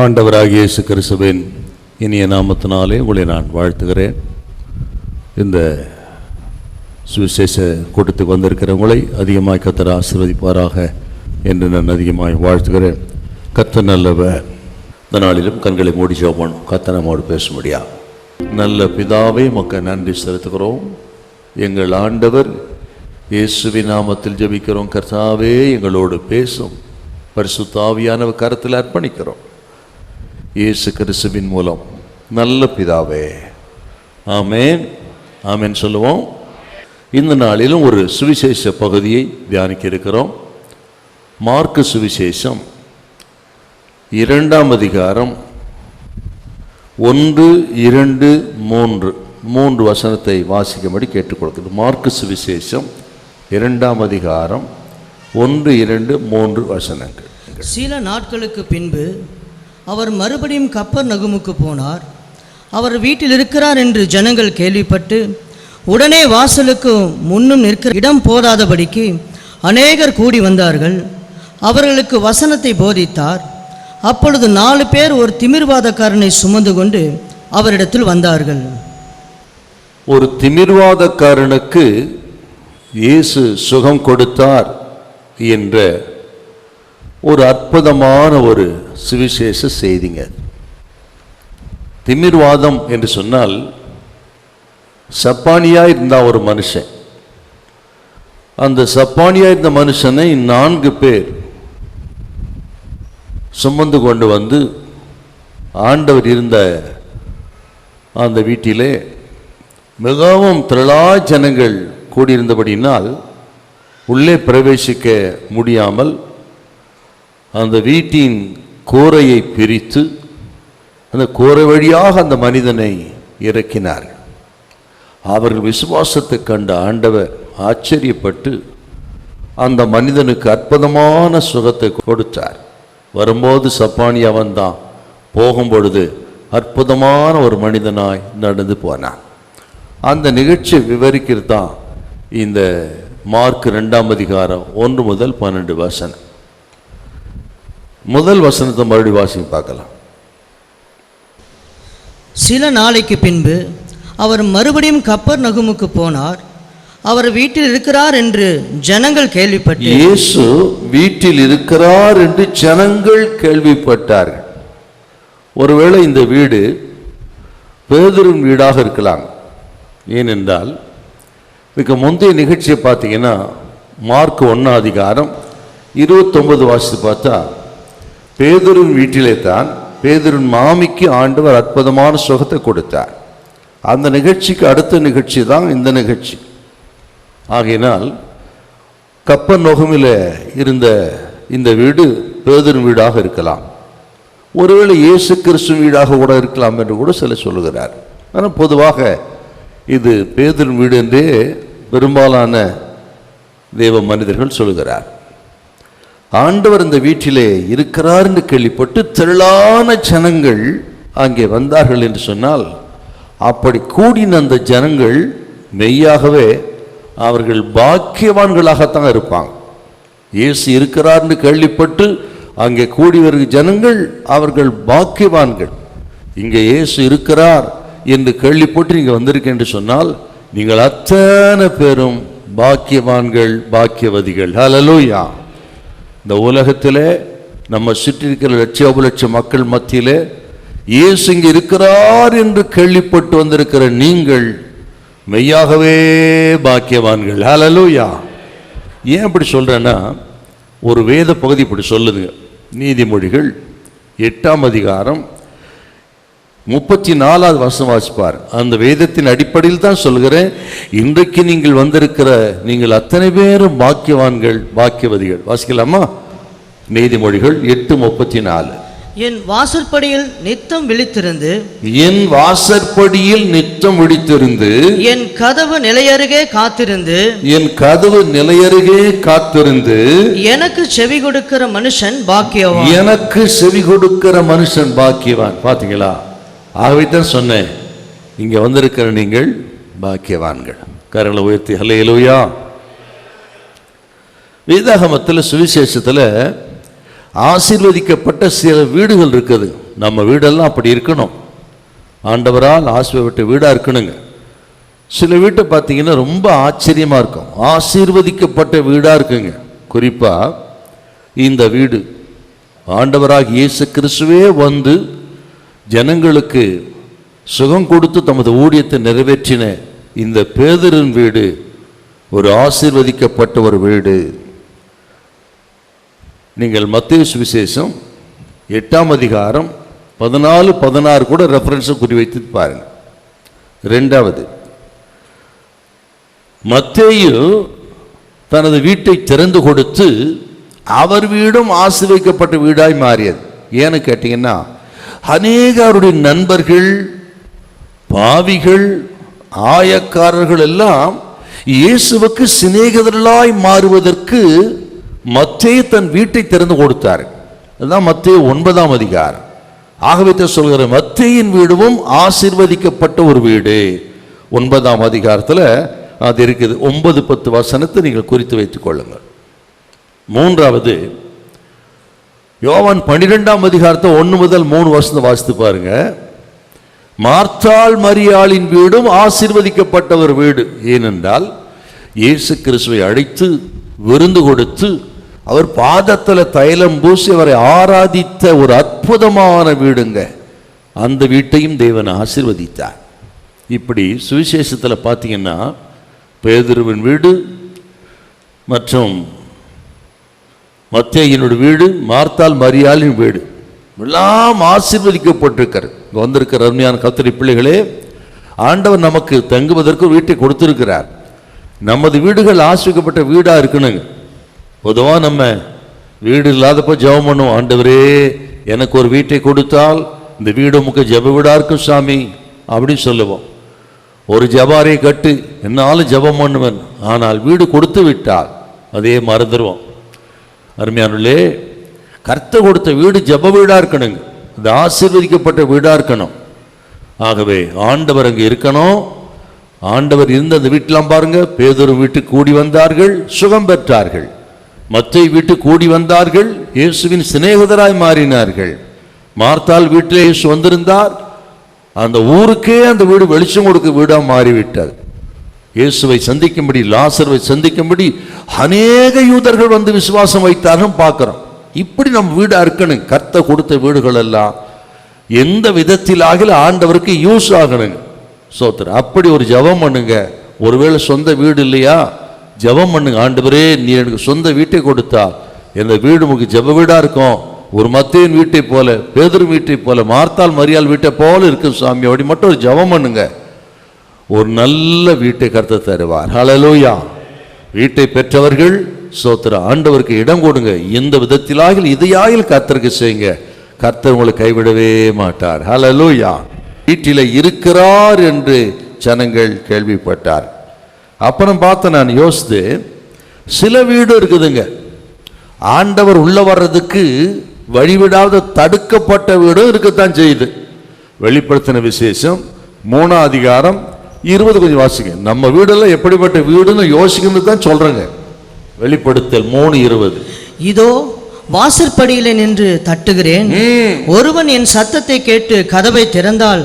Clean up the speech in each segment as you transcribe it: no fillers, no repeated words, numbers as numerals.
ஆண்டவராகிய இயேசு கிறிஸ்துவின் இனிய நாமத்தினாலே உங்களை நான் வாழ்த்துகிறேன். இந்த சுவிசேஷ கூட்டத்துக்கு வந்திருக்கிறவங்களை அதிகமாய் கர்த்தர் ஆசீர்வதிப்பாராக என்று நான் அதிகமாய் வாழ்த்துகிறேன். கர்த்தர் நல்லவர். இந்த நாளிலும் கண்களை மூடி ஜெபம் கர்த்தர் நம்மோடு பேச முடியா. நல்ல பிதாவே உமக்கு நன்றி செலுத்துகிறோம். எங்கள் ஆண்டவர் இயேசுவின் நாமத்தில் ஜெபிக்கிறோம். கர்த்தாவே எங்களோடு பேசும். பரிசுத்த ஆவியானவர் கரத்தில் அர்ப்பணிக்கிறோம். இயேசு கிறிஸ்துவின் மூலம் நல்ல பிதாவே, ஆமென் ஆமென் சொல்லுவோம். இந்த நாளிலும் ஒரு சுவிசேஷ பகுதியை தியானிக்க இருக்கிறோம். மார்க்கு சுவிசேஷம் 2ஆம் அதிகாரம் 1, 2, 3 வசனத்தை வாசிக்கும்படி கேட்டுக்கொள்கிறது. மார்க்கு சுவிசேஷம் 2ஆம் அதிகாரம் 1, 2, 3 வசனங்கள். சில நாட்களுக்கு பின்பு அவர் மறுபடியும் கப்பர்நகூமுக்கு போனார். அவர் வீட்டில் இருக்கிறார் என்று ஜனங்கள் கேள்விப்பட்டு உடனே வாசலுக்கு முன்னும் நிற்கிற இடம் போதாதபடிக்கு அநேகர் கூடி வந்தார்கள். அவர்களுக்கு வசனத்தை போதித்தார். அப்பொழுது 4 பேர் ஒரு திமிர்வாதக்காரனை சுமந்து கொண்டு அவரிடத்தில் வந்தார்கள். ஒரு திமிர்வாதக்காரனுக்கு இயேசு சுகம் கொடுத்தார் என்ற ஒரு அற்புதமான ஒரு சுவிசேஷ செய்திங்க. திமிர்வாதம் என்று சொன்னால் சப்பானியா இருந்த ஒரு மனுஷன். அந்த சப்பானியா இருந்த மனுஷனை 4 பேர் சுமந்து கொண்டு வந்து ஆண்டவர் இருந்த அந்த வீட்டிலே மிகவும் திரளா ஜனங்கள் கூடியிருந்தபடினால் உள்ளே பிரவேசிக்க முடியாமல் அந்த வீட்டின் கூரையை பிரித்து அந்த கூரை வழியாக அந்த மனிதனை இறக்கினார். அவர்கள் விசுவாசத்தை கண்ட ஆண்டவர் ஆச்சரியப்பட்டு அந்த மனிதனுக்கு அற்புதமான சுகத்தை கொடுத்தார். வரும்போது சப்பானியா வந்தான், போகும்பொழுது அற்புதமான ஒரு மனிதனாய் நடந்து போனான். அந்த நிகழ்ச்சியை விவரிக்கிறது தான் இந்த மார்க் 2ஆம் அதிகாரம் 1 முதல் 12 வசனம். முதல் வசனத்தை மறுபடியும் வாசிங்க பார்க்கலாம். சில நாளைக்கு பின்பு அவர் மறுபடியும் கப்பர்நகூமுக்கு போனார். அவர் வீட்டில் இருக்கிறார் என்று ஜனங்கள் கேள்விப்பட்டு இயேசு வீட்டில் இருக்கிறார் என்று ஜனங்கள் கேள்விப்பட்டார்கள். ஒருவேளை இந்த வீடு பேதுருவின் வீடாக இருக்கலாம். ஏனென்றால் இதுக்கு முந்தைய நிகழ்ச்சியை பார்த்தீங்கன்னா மார்க் 1ஆம் அதிகாரம் 29 வாசித்து பார்த்தா பேதுருவின் வீட்டிலே தான் பேதுருவின் மாமிக்கு ஆண்டவர் அற்புதமான சுகத்தை கொடுத்தார். அந்த நிகழ்ச்சிக்கு அடுத்த நிகழ்ச்சி தான் இந்த நிகழ்ச்சி. ஆகையினால் கப்பர்நகூமில் இருந்த இந்த வீடு பேதுருவின் வீடாக இருக்கலாம். ஒருவேளை இயேசு கிறிஸ்துவின் வீடாக கூட இருக்கலாம் என்று கூட சிலர் சொல்லுகிறார். ஆனால் பொதுவாக இது பேதுருவின் வீடு என்றே பெரும்பாலான தேவ மனிதர்கள் சொல்லுகிறார். ஆண்டவர் இந்த வீட்டிலே இருக்கிறார் என்று கேள்விப்பட்டு திரளான ஜனங்கள் அங்கே வந்தார்கள் என்று சொன்னால், அப்படி கூடின அந்த ஜனங்கள் மெய்யாகவே அவர்கள் பாக்கியவான்களாகத்தான் இருப்பாங்க. இயேசு இருக்கிறார் என்று கேள்விப்பட்டு அங்கே கூடி வருகிற ஜனங்கள் அவர்கள் பாக்கியவான்கள். இங்கே இயேசு இருக்கிறார் என்று கேள்விப்பட்டு நீங்கள் வந்திருக்கேன் என்று சொன்னால் நீங்கள் அத்தனை பேரும் பாக்கியவான்கள், பாக்கியவதிகள். ஹல்லேலூயா. இந்த உலகத்திலே நம்ம சுற்றி இருக்கிற லட்சோபலட்ச மக்கள் மத்தியிலே இயேசு இங்கே இருக்கிறார் என்று கேள்விப்பட்டு வந்திருக்கிற நீங்கள் மெய்யாகவே பாக்கியவான்கள். ஹல்லேலூயா. ஏன் அப்படி சொல்றேன்னா, ஒரு வேத பகுதி இப்படி சொல்லுதுங்க. நீதிமொழிகள் 8ஆம் அதிகாரம் 34வது வசனம் வாசிப்பார். அந்த வேதத்தின் அடிப்படையில் தான் சொல்கிறேன். இன்றைக்கு நீங்கள் வந்திருக்கிற நீங்கள் அத்தனை பேரும் பாக்கியவான்கள், பாக்கியவதிகள். வாசிக்கலாமா? நீதிமொழிகள் 8:34. என் வாசற்படியில் நித்தம் விழித்திருந்து என் வாசற்படியில் நித்தம் விழித்திருந்து என் கதவு நிலையருகே காத்திருந்து என் கதவு நிலையருகே காத்திருந்து எனக்கு செவி கொடுக்கிற மனுஷன் பாக்கியவான். எனக்கு செவி கொடுக்கிற மனுஷன் பாக்கியவான். பாத்தீங்களா? ஆகவே தான் சொன்னேன், இங்கே வந்திருக்கிற நீங்கள் பாக்கியவான்கள். கரங்களை உயர்த்தி ஹல்லேலூயா. வேதாகமத்தில் சுவிசேஷத்தில் ஆசீர்வதிக்கப்பட்ட சில வீடுகள் இருக்குது. நம்ம வீடெல்லாம் அப்படி இருக்கணும், ஆண்டவரால் ஆசீர்வதிக்கப்பட்ட வீடாக இருக்கணுங்க. சில வீட்டை பார்த்தீங்கன்னா ரொம்ப ஆச்சரியமாக இருக்கும், ஆசீர்வதிக்கப்பட்ட வீடாக இருக்குங்க. குறிப்பாக இந்த வீடு ஆண்டவராக இயேசு கிறிஸ்துவே வந்து ஜனங்களுக்கு சுகம் கொடுத்து தமது ஊழியத்தை நிறைவேற்றின இந்த பேதுருவின் வீடு ஒரு ஆசீர்வதிக்கப்பட்ட ஒரு வீடு. நீங்கள் மத்தேயு சுவிசேஷம் 8ஆம் அதிகாரம் 14-16 கூட ரெஃபரன்ஸை குறிவைத்து பாருங்க. இரண்டாவது, மத்தேயு தனது வீட்டை திறந்து கொடுத்து அவர் வீடும் ஆசீர்வதிக்கப்பட்ட வீடாய் மாறியது. ஏன்னு கேட்டீங்கன்னா, அநேகருடைய நண்பர்கள், பாவிகள், ஆயக்காரர்கள் எல்லாம் இயேசுவுக்கு சிநேகிதர்களாய் மாறுவதற்கு மத்தேயு தன் வீட்டை திறந்து கொடுத்தார். அதுதான் மத்தேயு 9ஆம் அதிகாரம். ஆகவே சொல்கிற மத்தேயின் வீடும் ஆசீர்வதிக்கப்பட்ட ஒரு வீடு. 9ஆம் அதிகாரத்தில் அது இருக்குது. 9-10 வசனத்தை நீங்கள் குறித்து வைத்துக் கொள்ளுங்கள். மூன்றாவது, யோவான் 12ஆம் அதிகாரத்தை 1 முதல் 3 வசனத்தை வாசித்து பாருங்க. மார்த்தாள் மரியாளின் வீடும் ஆசீர்வதிக்கப்பட்ட ஒரு வீடு. ஏனென்றால் இயேசு கிறிஸ்துவை அழைத்து விருந்து கொடுத்து அவர் பாதத்தில் தைலம் பூசி அவரை ஆராதித்த ஒரு அற்புதமான வீடுங்க. அந்த வீட்டையும் தேவன் ஆசீர்வதித்தார். இப்படி சுவிசேஷத்தில் பார்த்தீங்கன்னா பேதுருவின் வீடு மற்றும் மத்தேயுனுடைய வீடு, மார்த்தாள் மரியாளின் வீடு எல்லாம் ஆசீர்வதிக்கப்பட்டிருக்கிறது. வந்திருக்கிற அருமையான கர்த்தருடைய பிள்ளைகளே, ஆண்டவர் நமக்கு தங்குவதற்கு வீட்டை கொடுத்திருக்கிறார். நமது வீடுகள் ஆசீர்வதிக்கப்பட்ட வீடாக இருக்கணுங்க. பொதுவாக நம்ம வீடு இல்லாதப்போ ஜெபம் பண்ணுவோம், ஆண்டவரே எனக்கு ஒரு வீட்டை கொடுத்தால் இந்த வீடு உமக்கு ஜெப வீடாக இருக்கும் சாமி அப்படின்னு சொல்லுவோம். ஒரு ஜபாரை கட்டு என்னாலும் ஜெபம் பண்ணுவேன், ஆனால் வீடு கொடுத்து விட்டால் அதே மறந்துடுவோம். அருமையானே, கர்த்தர் கொடுத்த வீடு ஜெப வீடாக இருக்கணுங்க, அது ஆசீர்வதிக்கப்பட்ட வீடாக இருக்கணும். ஆகவே ஆண்டவர் அங்கே இருக்கணும். ஆண்டவர் இருந்த அந்த வீட்டெல்லாம் பாருங்க, பேதுரு வீட்டுக்கு கூடி வந்தார்கள், சுகம் பெற்றார்கள். மத்தேயு வீட்டுக்கு கூடி வந்தார்கள், இயேசுவின் சிநேகிதராய் மாறினார்கள். மார்த்தாள் வீட்டில் இயேசு வந்திருந்தார், அந்த ஊருக்கே அந்த வீடு வெளிச்சம் கொடுக்க வீடாக மாறிவிட்டார். இயேசுவை சந்திக்கும்படி, லாசருவை சந்திக்கும்படி அநேக யூதர்கள் வந்து விசுவாசம் வைத்தார்கள் பார்க்கிறோம். இப்படி நம்ம வீடாக இருக்கணும். கர்த்தர் கொடுத்த வீடுகள் எல்லாம் எந்த விதத்திலாக ஆண்டவருக்கு யூஸ் ஆகணுங்க. சோத்திரம். அப்படி ஒரு ஜெபம் பண்ணுங்க. ஒருவேளை சொந்த வீடு இல்லையா, ஜெபம் பண்ணுங்க, ஆண்டவரே நீ எனக்கு சொந்த வீட்டை கொடுத்தா இந்த வீடு உங்களுக்கு ஜெப வீடாக இருக்கும். ஒரு மத்தேயின் வீட்டை போல, பேதுரு வீட்டை போல, மார்த்தாள் மரியாள் வீட்டை போல இருக்கும் சாமி. அப்படி மட்டும் ஒரு ஜெபம் பண்ணுங்க, ஒரு நல்ல வீட்டை கர்த்தர் தருவார். ஹல்லேலூயா. வீட்டை பெற்றவர்கள் சோத்திரம், ஆண்டவருக்கு இடம் கொடுங்க. எந்த விதத்திலாக இதையாயில் கர்த்தருக்கு செய்யுங்க, கர்த்தர் உங்களை கைவிடவே மாட்டார். ஹல்லேலூயா. வீட்டில் இருக்கிறார் என்று ஜனங்கள் கேள்விப்பட்டார். அப்புறம் பார்த்து நான் யோசித்து, சில வீடு இருக்குதுங்க ஆண்டவர் உள்ள வர்றதுக்கு வழிவிடாத தடுக்கப்பட்ட வீடும் இருக்கத்தான் செய்யுது. வெளிப்படுத்தின விசேஷம் 3ஆம் அதிகாரம் 20 கொஞ்சம் வாசிங்க. நம்ம வீடெல்லாம் எப்படிப்பட்ட வீடுன்னு யோசிக்கணும்னு தான் சொல்றேங்க. வெளிப்படுத்தல் 3:20. இதோ வாசற்படியிலே நின்று தட்டுகிறேன், ஒருவன் என் சத்தத்தை கேட்டு கதவை திறந்தால்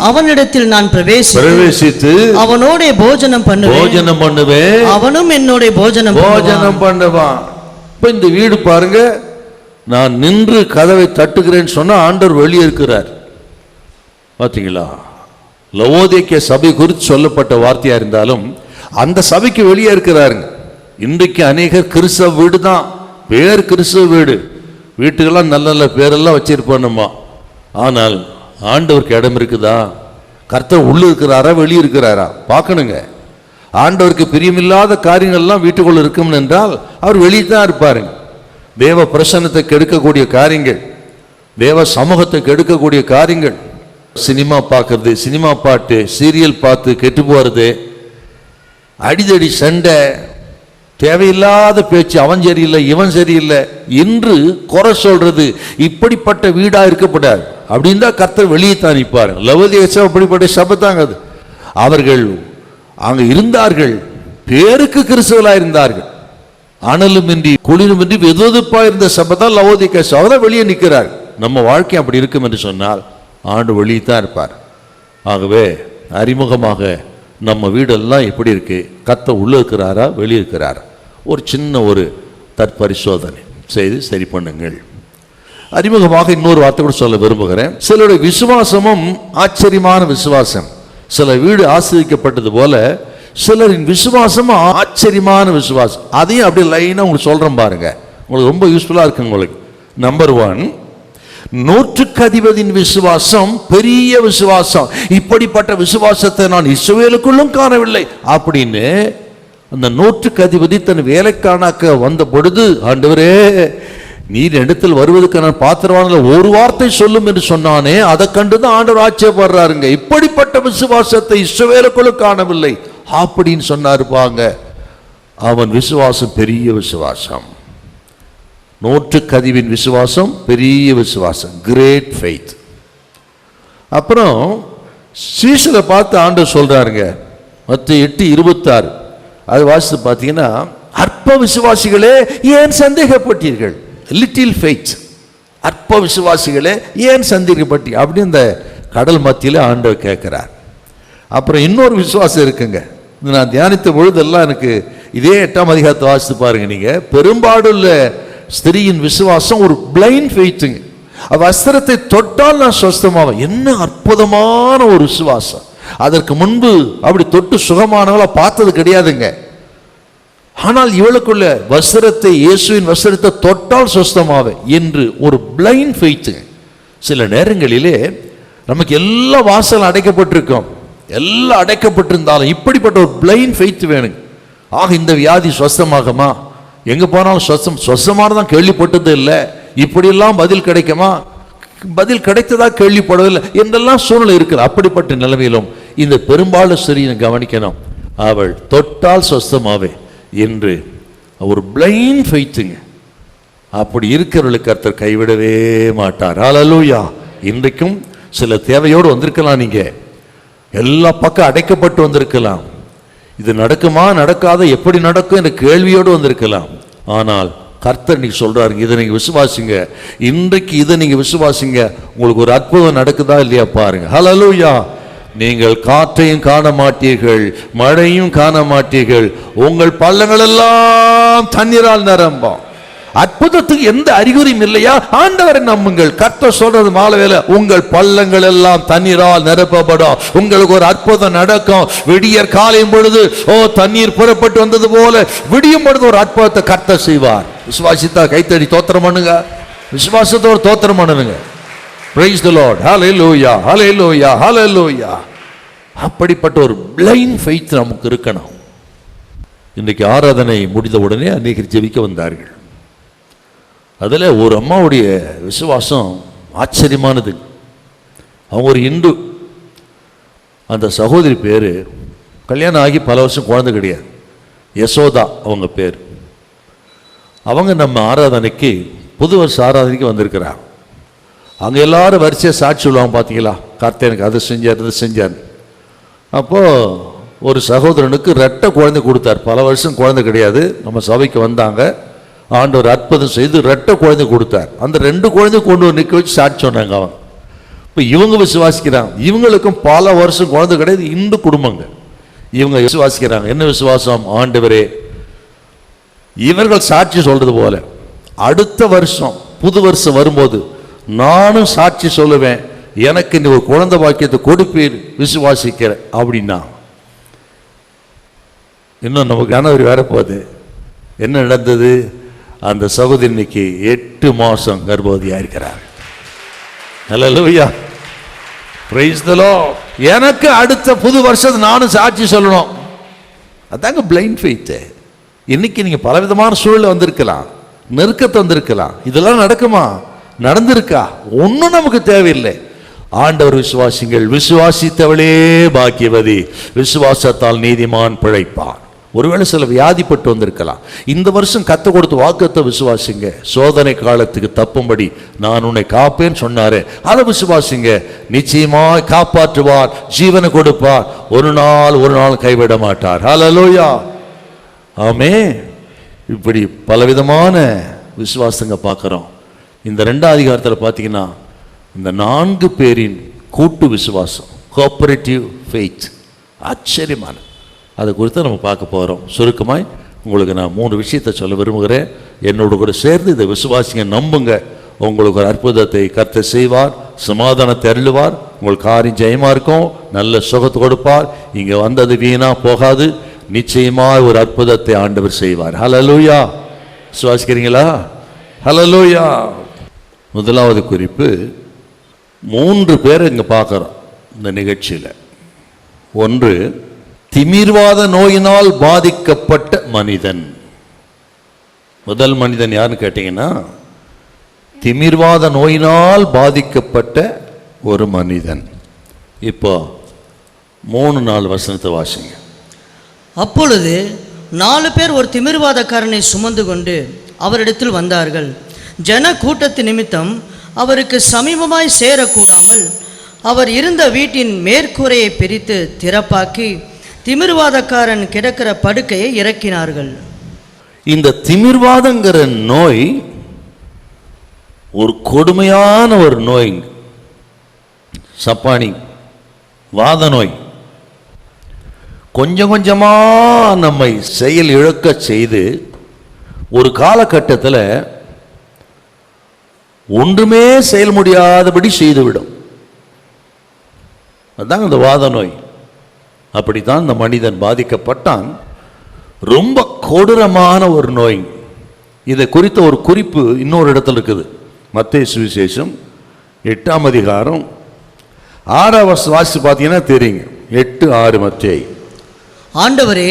அவனிடத்தில் நான் பிரவேசித்து அவனோட போஜனம் பண்ணுவேன், அவனும் என்னோட போஜனம் பண்ணுவான். இப்ப இந்த வீடு பாருங்க, நான் நின்று கதவை தட்டுகிறேன்னு சொன்னா ஆண்டவர் வெளியே இருக்கிறார். பாத்தீங்களா? லவோதிக்கே சபை குறித்து சொல்லப்பட்ட வார்த்தையா இருந்தாலும் அந்த சபைக்கு வெளியே இருக்கிறாருங்க. இன்றைக்கு அநேகர் கிறிஸ்தவ வீடு தான், பேர் கிறிஸ்தவ வீடு, வீட்டுக்கெல்லாம் நல்ல நல்ல பேரெல்லாம் வச்சிருப்பானுமா. ஆனால் ஆண்டவருக்கு இடம் இருக்குதா? கர்த்தர் உள்ள இருக்கிறாரா வெளியே இருக்கிறாரா பார்க்கணுங்க. ஆண்டவருக்கு பிரியமில்லாத காரியங்கள்லாம் வீட்டுக்குள்ள இருக்கும் என்றால் அவர் வெளியே தான் இருப்பாருங்க. தேவ பிரசன்னத்தை கெடுக்கக்கூடிய காரியங்கள், தேவ சமூகத்தை கெடுக்கக்கூடிய காரியங்கள், சினிமா பார்க்கறது, சினிமா பாட்டு, சீரியல் பார்த்து கெட்டு போறது, அடிதடி சண்டை, தேவையில்லாத பேச்சு, அவன் சரியில்லை இவன் சரியில்லை என்று குறை சொல்றது, இப்படிப்பட்ட வீடா இருக்கப்படாது. அப்படின்னு தான் கர்த்தர் வெளியே தான் நிற்பாரு. லவோதிக்கேய அப்படிப்பட்ட சபைதாங்க அது. அவர்கள் அங்க இருந்தார்கள், பேருக்கு கிறிஸ்தவர்களா இருந்தார்கள். அனலுமின்றி குளிருமின்றி வெதுவெதுப்பா இருந்த சபை தான் லவோதிக்கேய சபை. வெளியே நிற்கிறார். நம்ம வாழ்க்கை அப்படி இருக்கும் என்று சொன்னால் ஆண்டு வெளியே தான் இருப்பார். ஆகவே அறிமுகமாக நம்ம வீடெல்லாம் எப்படி இருக்கு, கர்த்தர் உள்ள இருக்கிறாரா வெளியே இருக்கிறாரா, ஒரு சின்ன ஒரு தற்பரிசோதனை செய்து சரி பண்ணுங்கள். அறிமுகமாக இன்னொரு வார்த்தை கூட சொல்ல விரும்புகிறேன். சிலருடைய விசுவாசமும் ஆச்சரியமான விசுவாசம். சில வீடு ஆசீர்வதிக்கப்பட்டது போல சிலரின் விசுவாசமும் ஆச்சரியமான விசுவாசம். அதையும் அப்படியே லைனா உங்களுக்கு சொல்றேன் பாருங்க, உங்களுக்கு ரொம்ப யூஸ்ஃபுல்லா இருக்கு. உங்களுக்கு நம்பர் 1, 100க்கு அதிபதியின் விசுவாசம் பெரிய விசுவாசம். இப்படிப்பட்ட விசுவாசத்தை நான் இஸ்ரவேலுக்குள்ளும் காணவில்லை அப்படின்னு அந்த 100க்கு அதிபதி தன் வேலைக்கானாக்க வந்த பொழுது, ஆண்டவரே நீர் இடத்தில் வருவதற்கு நான் பாத்திரவான்ல ஒரு வார்த்தை சொல்லும் என்று சொன்னானே, அதை கண்டுதான் ஆண்டவர் ஆச்சரியப்படுறாருங்க. இப்படிப்பட்ட விசுவாசத்தை இஸ்ரவேலுக்குள்ளும் காணவில்லை அப்படின்னு சொன்னாருப்பாங்க. அவன் விசுவாசம் பெரிய விசுவாசம். 100க்கு அதிபதியின் விசுவாசம் பெரிய விசுவாசம், கிரேட் ஃபெய்த். அப்புறம் சீஷரை பார்த்து ஆண்டவர் சொல்றாருங்க, மத்தேயு 8:26 அது வாசித்து பார்த்தீங்கன்னா, அற்ப விசுவாசிகளே ஏன் சந்தேகப்பட்டீர்கள், லிட்டில் ஃபெய்த், அற்ப விசுவாசிகளே ஏன் சந்தேகப்பட்டீங்க அப்படின்னு இந்த கடல் மத்தியில் ஆண்டவர் கேட்கிறார். அப்புறம் இன்னொரு விசுவாசம் இருக்குங்க, நான் தியானித்த பொழுதெல்லாம் எனக்கு இதே 8ஆம் அதிகாரத்தை வாசித்து பாருங்க நீங்க. பெரும்பாடுள்ள ஸ்திரீயின் விசுவாசம் ஒரு பிளைண்ட் ஃபெய்த்துங்க. வஸ்திரத்தை தொட்டால் நான் சொஸ்தமாவேன். என்ன அற்புதமான ஒரு விசுவாசம். அதற்கு முன்பு அப்படி தொட்டு சுகமானவளை பார்த்தது கிடையாதுங்க. ஆனால் இவளுக்குள்ள வஸ்திரத்தை, இயேசுவின் வஸ்திரத்தை தொட்டால் சொஸ்தமாவே என்று ஒரு பிளைண்ட் ஃபெய்த்துங்க. சில நேரங்களிலே நமக்கு எல்லா வாசலும் அடைக்கப்பட்டிருக்கோம், எல்லாம் அடைக்கப்பட்டிருந்தாலும் இப்படிப்பட்ட ஒரு பிளைண்ட் ஃபெய்த் வேணுங்க. ஆக இந்த வியாதி சொஸ்தமாகுமா, எங்க போனாலும் சொஸ்தமானதான் கேள்விப்பட்டது இல்லை, இப்படியெல்லாம் பதில் கிடைக்குமா, பதில் கிடைத்ததா கேள்விப்படவில்லை என்றெல்லாம் சூழ்நிலை இருக்குது. அப்படிப்பட்ட நிலைமையிலும் இந்த பெரும்பாலும் ஸ்திரீயை கவனிக்கணும், அவள் தொட்டால் சொஸ்தமாவே என்று ஒரு பிளைண்ட் ஃபெய்த்துங்க. அப்படி இருக்கிறவர்களுக்கு கர்த்தர் கைவிடவே மாட்டார். ஹல்லேலூயா. இன்றைக்கும் சில தேவையோடு வந்திருக்கலாம், நீங்க எல்லா பக்கம் அடைக்கப்பட்டு வந்திருக்கலாம், இது நடக்குமா நடக்காத எப்படி நடக்கும் என்ற கேள்வியோடு வந்திருக்கலாம். ஆனால் கர்த்தர் நீங்க சொல்றாரு, இதை நீங்க விசுவாசிங்க, இன்றைக்கு இதை நீங்க விசுவாசிங்க, உங்களுக்கு ஒரு அற்புதம் நடக்குதா இல்லையா பாருங்க. ஹல்லேலூயா. நீங்கள் காற்றையும் காண மாட்டீர்கள், மழையும் காண மாட்டீர்கள், உங்கள் பள்ளங்கள் எல்லாம் தண்ணீரால் நிரம்பும். அற்புதத்துக்கு எந்த அறிகுறியும் இல்லையா, ஆண்டவரை நம்புங்கள். கர்த்தர் சொல்றது மாலவேளை, உங்கள் பள்ளங்கள் எல்லாம் தண்ணீரால் நிரப்பப்படும், உங்களுக்கு ஒரு அற்புதம் நடக்கும். விடியற் காலையும் பொழுது தண்ணீர் புறப்பட்டு வந்தது போல விடியும் பொழுது ஒரு அற்புதத்தை கர்த்தர் செய்வார். விசுவாசித்தா கைத்தடி தோத்திரம் பண்ணுங்க, விசுவாசத்தோடு தோத்திரம் பண்ணுங்க. Praise the Lord. Hallelujah. Hallelujah. Hallelujah. அப்படிப்பட்ட ஒரு பிளைண்ட் ஃபெய்த் நமக்கு இருக்கணும். இன்றைக்கு ஆராதனை முடிந்த உடனே அநேகர் ஜெபிக்க வந்தார்கள். அதில் ஒரு அம்மாவுடைய விசுவாசம் ஆச்சரியமானது. அவங்க ஒரு இந்து, அந்த சகோதரி பேர், கல்யாணம் ஆகி பல வருஷம் குழந்தை கிடையாது, யசோதா அவங்க பேர். அவங்க நம்ம ஆராதனைக்கு, புது வருஷ ஆராதனைக்கு வந்திருக்கிறாங்க. அங்கே எல்லாரும் வரிசையாக சாட்சி சொல்லுவாங்க, பார்த்தீங்களா கர்த்தர் எனக்கு அதை செஞ்சார் இதை செஞ்சார். அப்போது ஒரு சகோதரனுக்கு ரெட்டை குழந்தை கொடுத்தார், பல வருஷம் குழந்தை கிடையாது. நம்ம சபைக்கு வந்தாங்க, ஆண்டவர் அற்புதம் செய்து ரெட்டை குழந்தை கொடுத்தார். அந்த 2 குழந்தை கொண்டு வந்து நிற்க வச்சு சாட்சி சொன்னாங்க. அவங்க இப்போ இவங்க விசுவாசிக்கிறாங்க, இவங்களுக்கும் பல வருஷம் குழந்தை கிடையாது, இந்து குடும்பங்க. இவங்க விசுவாசிக்கிறாங்க. என்ன விசுவாசம்? ஆண்டவரே, இவர்கள் சாட்சி சொல்றது போல அடுத்த வருஷம் புது வருஷம் வரும்போது நானும் சாட்சி சொல்லுவேன், எனக்கு இந்த ஒரு குழந்தை பாக்கியத்தை கொடுப்பீர், விசுவாசிக்கிற அப்படின்னா. இன்னும் நமக்கு கணவர் வேற போகுது. என்ன நடந்தது? அந்த சகோதரிக்கு 8 மாசம் கர்ப்பவதியா இருக்கிறார். ஹல்லேலூயா. Praise the Lord. எனக்கு அடுத்த புது வருஷம் நானும் சாட்சி சொல்லணும். அதாங்க பிளைண்ட் ஃபெய்த். இன்னைக்கு நீங்க பலவிதமான சூழல் வந்திருக்கலாம், நெருக்கத்தை வந்திருக்கலாம், இதெல்லாம் நடக்குமா? நடந்திருக்கா? ஒன்றும் நமக்கு தேவையில்லை. ஆண்டவர் விசுவாசிங்கள், விசுவாசித்தவளே பாக்கியவதி, விசுவாசத்தால் நீதிமான் பிழைப்பான். ஒருவேளை சில வியாதிப்பட்டு வந்திருக்கலாம், இந்த வருஷம் கத்த கொடுத்து வாக்குத்த விசுவாசிங்க. சோதனை காலத்துக்கு தப்பும்படி நான் உன்னை காப்பேன்னு சொன்னாரு, அதை விசுவாசிங்க. நிச்சயமாய் காப்பாற்றுவார், ஜீவனை கொடுப்பார், ஒரு நாள் கைவிட மாட்டார். ஹல்லேலூயா. ஆமே. இப்படி பலவிதமான விசுவாசங்க பார்க்கிறோம். இந்த 2ஆம் அதிகாரத்தில் பார்த்தீங்கன்னா இந்த 4 பேரின் கூட்டு விசுவாசம், கோஆபரேட்டிவ் ஃபெய்த், ஆச்சரியமான, அதை குறித்து நம்ம பார்க்க போகிறோம். சுருக்கமாய் உங்களுக்கு நான் 3 விஷயத்தை சொல்ல விரும்புகிறேன். என்னோட கூட சேர்ந்து இதை விசுவாசிங்க, நம்புங்க. உங்களுக்கு ஒரு அற்புதத்தை கர்த்தர் செய்வார், சமாதானத்தை அருளுவார், உங்களுக்கு காரியம் ஜெயமாக இருக்கும், நல்ல சுகத்தை கொடுப்பார். இங்கே வந்தது வீணா போகாது, நிச்சயமாக ஒரு அற்புதத்தை ஆண்டவர் செய்வார். ஹல்லேலூயா. விசுவாசிக்கிறீங்களா? ஹல்லேலூயா. முதலாவது குறிப்பு, 3 பேர் இங்கே பார்க்குறோம் இந்த நிகழ்ச்சியில். ஒன்று, திமிர்வாத நோயினால் பாதிக்கப்பட்ட மனிதன். முதல் மனிதன் யாருன்னு கேட்டீங்கன்னா, திமிர்வாத நோயினால் பாதிக்கப்பட்ட ஒரு மனிதன். இப்போ 3-4 வசனத்தை வாசிங்க. அப்பொழுது 4 பேர் ஒரு திமிர்வாதக்காரனை சுமந்து கொண்டு அவரிடத்தில் வந்தார்கள். ஜன கூட்டத்து நிமித்தம் அவருக்கு சமீபமாய் சேரக்கூடாமல் அவர் இருந்த வீட்டின் மேற்கூரையை பிரித்து திறப்பாக்கி திமிர்வாதக்காரன் கிடக்கிற படுக்கையை இறக்கினார்கள். இந்த திமிர்வாதங்கிற நோய் ஒரு கொடுமையான ஒரு நோய். சப்பானி வாத நோய் கொஞ்சம் கொஞ்சமா நம்மை செயல் இழக்க செய்து ஒரு காலகட்டத்தில் ஒன்றுமே செயல் முடியாதபடி செய்துவிடும். அதுதான் இந்த வாத நோய். அப்படித்தான் இந்த மனிதன் பாதிக்கப்பட்டான். ரொம்ப கொடூரமான ஒரு நோய். இதை குறித்த ஒரு குறிப்பு இன்னொரு இடத்துல இருக்குது. மத்தேயு சுவிசேஷம் 8ஆம் அதிகாரம் 6ஆம் வசனம் வாசித்து பார்த்தீங்கன்னா தெரியுங்க. 8:6 மத்தேயு. ஆண்டவரே,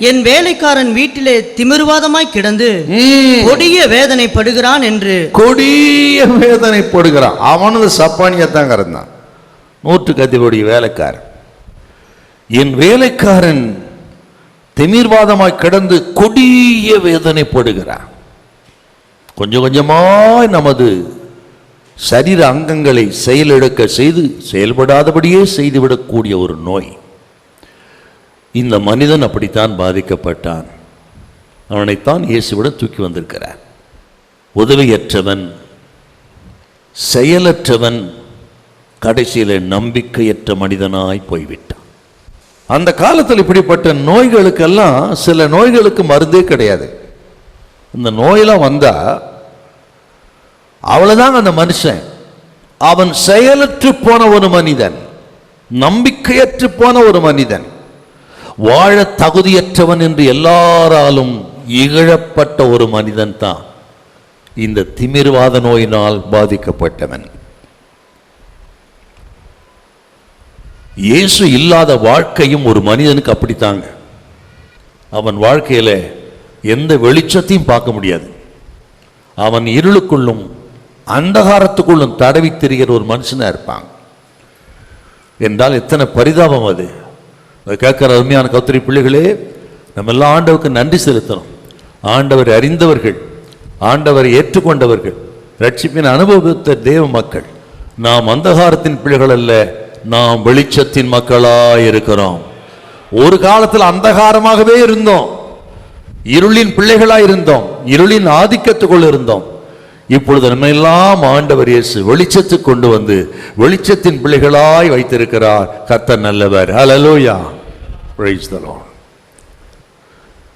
என் வேலைக்காரன் வீட்டிலே திமிர்வாதமாய் கிடந்து கொடிய வேதனைப்படுகிறான் என்று. கொடிய வேதனைப்படுகிறான். அவனது சப்பானியத்தான் இருந்தான், 100 அதிபதியுடைய வேலைக்காரன். என் வேலைக்காரன் திமிர்வாதமாய் கிடந்து கொடிய வேதனைப்படுகிறான். கொஞ்சம் கொஞ்சமாய் நமது சரீர அங்கங்களை செயலிழக்க செய்து செயல்படாதபடியே செய்துவிடக்கூடிய ஒரு நோய். இந்த மனிதன் அப்படித்தான் பாதிக்கப்பட்டான். அவனைத்தான் இயேசுவிடம் தூக்கி வந்திருக்கிறார். உதவியற்றவன், செயலற்றவன், கடைசியில் நம்பிக்கையற்ற மனிதனாய் போய்விட்டான். அந்த காலத்தில் இப்படிப்பட்ட நோய்களுக்கெல்லாம் சில நோய்களுக்கு மருந்தே கிடையாது. இந்த நோயெல்லாம் வந்தா அவ்வளவுதான் அந்த மனுஷன். அவன் செயலற்று போன ஒரு மனிதன், நம்பிக்கையற்று போன ஒரு மனிதன், வாழ தகுதியற்றவன் என்று எல்லாராலும் இகழப்பட்ட ஒரு மனிதன் தான் இந்த திமிர்வாத நோயினால் பாதிக்கப்பட்டவன். இயேசு இல்லாத வாழ்க்கையும் ஒரு மனிதனுக்கு அப்படித்தாங்க. அவன் வாழ்க்கையில எந்த வெளிச்சத்தையும் பார்க்க முடியாது. அவன் இருளுக்குள்ளும் அந்தகாரத்துக்குள்ளும் தடவி திரிகிற ஒரு மனுஷனா இருப்பாங்க. என்றால் எத்தனை பரிதாபம் அது. கேட்கிற அருமையான கர்த்தருடைய பிள்ளைகளே, நம்ம எல்லாம் ஆண்டவருக்கு நன்றி செலுத்தணும். ஆண்டவரை அறிந்தவர்கள், ஆண்டவரை ஏற்றுக்கொண்டவர்கள், ரட்சிப்பின் அனுபவத்த தேவ மக்கள். நாம் அந்தகாரத்தின் பிள்ளைகள் அல்ல, நாம் வெளிச்சத்தின் மக்களாய் இருக்கிறோம். ஒரு காலத்தில் அந்தகாரமாகவே இருந்தோம், இருளின் பிள்ளைகளாய் இருந்தோம், இருளின் ஆதிக்கத்துக்குள் இருந்தோம். இப்பொழுது நம்ம எல்லாம் ஆண்டவர் இயேசு வெளிச்சத்துக்கு கொண்டு வந்து வெளிச்சத்தின் பிள்ளைகளாய் வைத்திருக்கிறார். கர்த்தர் நல்லவர். ஹல்லேலூயா. Praise the Lord.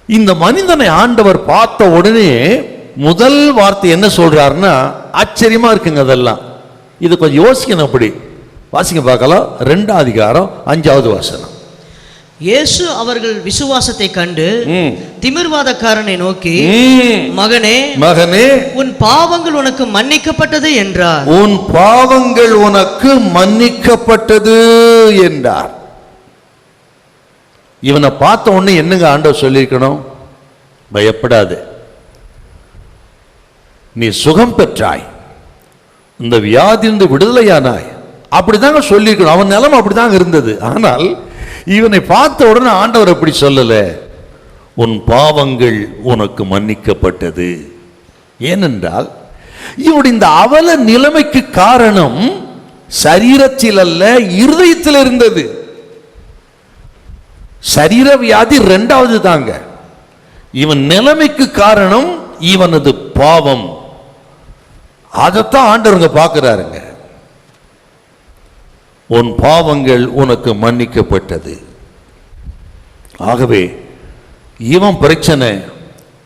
இந்த மனிதனை ஆண்டவர் பார்த்த உடனே முதல் வார்த்தை என்ன சொல்றாருன்னா, ஆச்சரியமா இருக்குங்க. அதெல்லாம் இது கொஞ்சம் யோசிக்கணும். அப்படி வாசிங்க பார்க்கலாம். 2ஆம் அதிகாரம் 5வது வசனம். இயேசு அவர்கள் விசுவாசத்தை கண்டு திமிர்வாதக்காரனை நோக்கி, மகனே, மகனே, உன் பாவங்கள் உனக்கு மன்னிக்கப்பட்டது என்றார். உன் பாவங்கள் உனக்கு மன்னிக்கப்பட்டது என்றார். இவனை பார்த்த உடனே என்னங்க ஆண்டவர் சொல்லியிருக்கணும்? பயப்படாது, நீ சுகம் பெற்றாய், இந்த வியாதியிலிருந்து விடுதலையானாய், அப்படிதாங்க சொல்லியிருக்கணும். அவன் நிலைமை அப்படிதாங்க இருந்தது. ஆனால் இவனை பார்த்த உடனே ஆண்டவர் அப்படி சொல்லல, உன் பாவங்கள் உனக்கு மன்னிக்கப்பட்டது. ஏனென்றால் இவனுடைய இந்த அவல நிலைமைக்கு காரணம் சரீரத்தில் அல்ல, இருதயத்தில் இருந்தது. சரீர வியாதி 2வது தாங்க. இவன் நிலைமைக்கு காரணம் இவனது பாவம். அதைத்தான் ஆண்டவருங்க பார்க்கிறாருங்க. உன் பாவங்கள் உனக்கு மன்னிக்கப்பட்டது. ஆகவே இவன் பிரச்சனை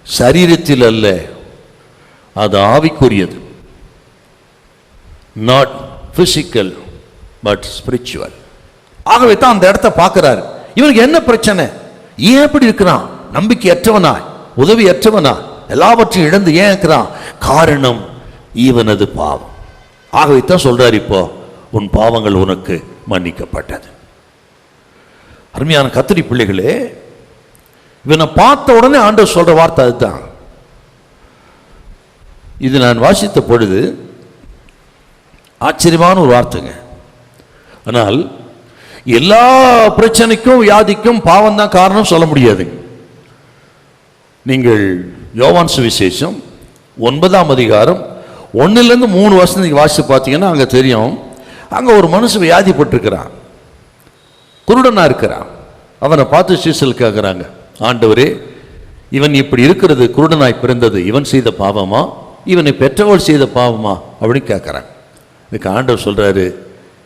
சரீரத்தில் அல்ல, அது ஆவிக்குரியது. Not physical but spiritual. ஆகவே தான் அந்த இடத்தை பார்க்கிறாரு. இவனுக்கு என்ன பிரச்சனை? ஏன் எப்படி இருக்கிறான்? நம்பிக்கையற்றவனா, உதவியற்றவனா, எல்லாவற்றையும் இழந்து ஏன் இருக்கிறான்? காரணம் இவனது பாவம். ஆகவே தான் சொல்றாரு, இப்போ உன் பாவங்கள் உனக்கு மன்னிக்கப்பட்டது. அருமையான கத்திரி பிள்ளைகளே, இவனை பார்த்த உடனே ஆண்டவர் சொல்ற வார்த்தை அதுதான். இது நான் வாசித்த பொழுது ஆச்சரியமான ஒரு வார்த்தைங்க. ஆனால் எல்லா பிரச்சனைக்கும் வியாதிக்கும் பாவம் தான் காரணம் சொல்ல முடியாது. நீங்கள் யோவான் சுவிசேஷம் 9ஆம் அதிகாரம் 1லிருந்து 3 வருஷத்துக்கு வாசித்து பார்த்தீங்கன்னா அங்கே தெரியும். அங்கே ஒரு மனுஷன் வியாதிப்பட்டிருக்கிறான், குருடனா இருக்கிறான். அவனை பார்த்து சீசல் கேட்குறாங்க, ஆண்டவரே, இவன் இப்படி இருக்கிறது, குருடனாய் பிறந்தது இவன் செய்த பாவமா, இவனை பெற்றவள் செய்த பாவமா அப்படின்னு கேட்குறான். இதுக்கு ஆண்டவர் சொல்றாரு,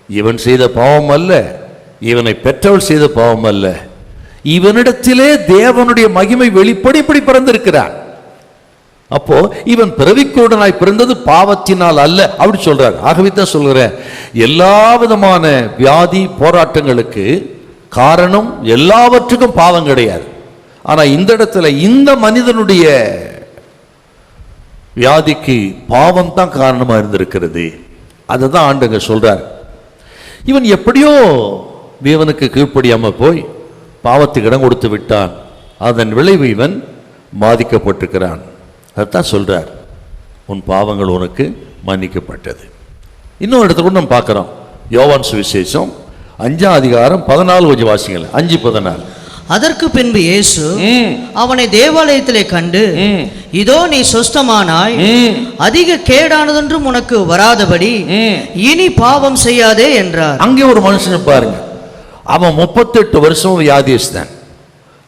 இவன் செய்த பாவம் அல்ல, இவனை பெற்றவள் செய்த பாவம் அல்ல, இவனிடத்திலே தேவனுடைய மகிமை வெளிப்படி இப்படி பிறந்திருக்கிறான். அப்போ இவன் பிறவிக்குருடனாய் பிறந்தது பாவத்தினால் அல்ல அப்படி சொல்றார். ஆகவே தான் சொல்கிறேன், எல்லா விதமான வியாதி போராட்டங்களுக்கு காரணம் எல்லாவற்றுக்கும் பாவம் கிடையாது. ஆனா இந்த இடத்துல இந்த மனிதனுடைய வியாதிக்கு பாவம் தான் காரணமா இருந்திருக்கிறது. அதை தான் ஆண்டவங்க சொல்றார். இவன் எப்படியோ தேவனுக்கு கீழ்ப்படியாம போய் பாவத்துக்கு இடம் கொடுத்து விட்டான். அதன் விளைவு இவன் பாதிக்கப்பட்டிருக்கிறான். அதான் சொல்றார், உன் பாவங்கள் உனக்கு மன்னிக்கப்பட்டது. இன்னொரு இடத்துல கூட நம்ம பார்க்கிறோம். யோவான் சுவிசேஷம் 5ஆம் அதிகாரம் 14 கொஞ்சம் வாசிங்கள். 5:14. அதற்கு பின்பு இயேசு அவனை தேவாலயத்திலே கண்டு, இதோ நீ சொஸ்தமானாய், அதிக கேடானதொன்றும் உனக்கு வராதபடி இனி பாவம் செய்யாதே என்றார். அங்கே ஒரு மனுஷனை பாருங்க, அவன் 38 வருஷம் வியாதிஸ்தான்,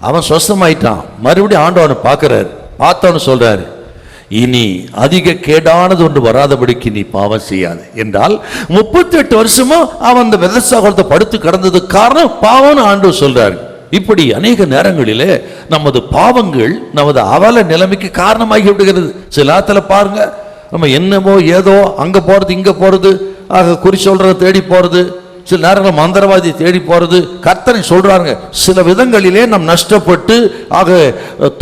அவன் சொஸ்தமாயிட்டான். மறுபடியும் ஆண்டவனை பார்க்கிறாரு, பார்த்தவனு சொல்றாரு, இனி அதிக கேடானது ஒன்று வராதபடிக்கு நீ பாவம் செய்யாது என்றால் 38 வருஷமா அவன் அந்த வெதசாகத்தை படுத்து கிடந்ததுக்கு காரணம் பாவம்னு ஆண்டவர் சொல்றாரு. இப்படி அநேக நேரங்களிலே நமது பாவங்கள் நமது அவல நிலைமைக்கு காரணமாகி விடுகிறது. சில நேரத்துல பாருங்க, நம்ம என்னமோ ஏதோ அங்க போறது இங்க போறது, ஆக குறி சொல்றத தேடி போறது, சில நேரங்கள் மந்திரவாதி தேடி போறது. கர்த்தரை சொல்றாங்க, சில விதங்களிலே நாம் நஷ்டப்பட்டு ஆக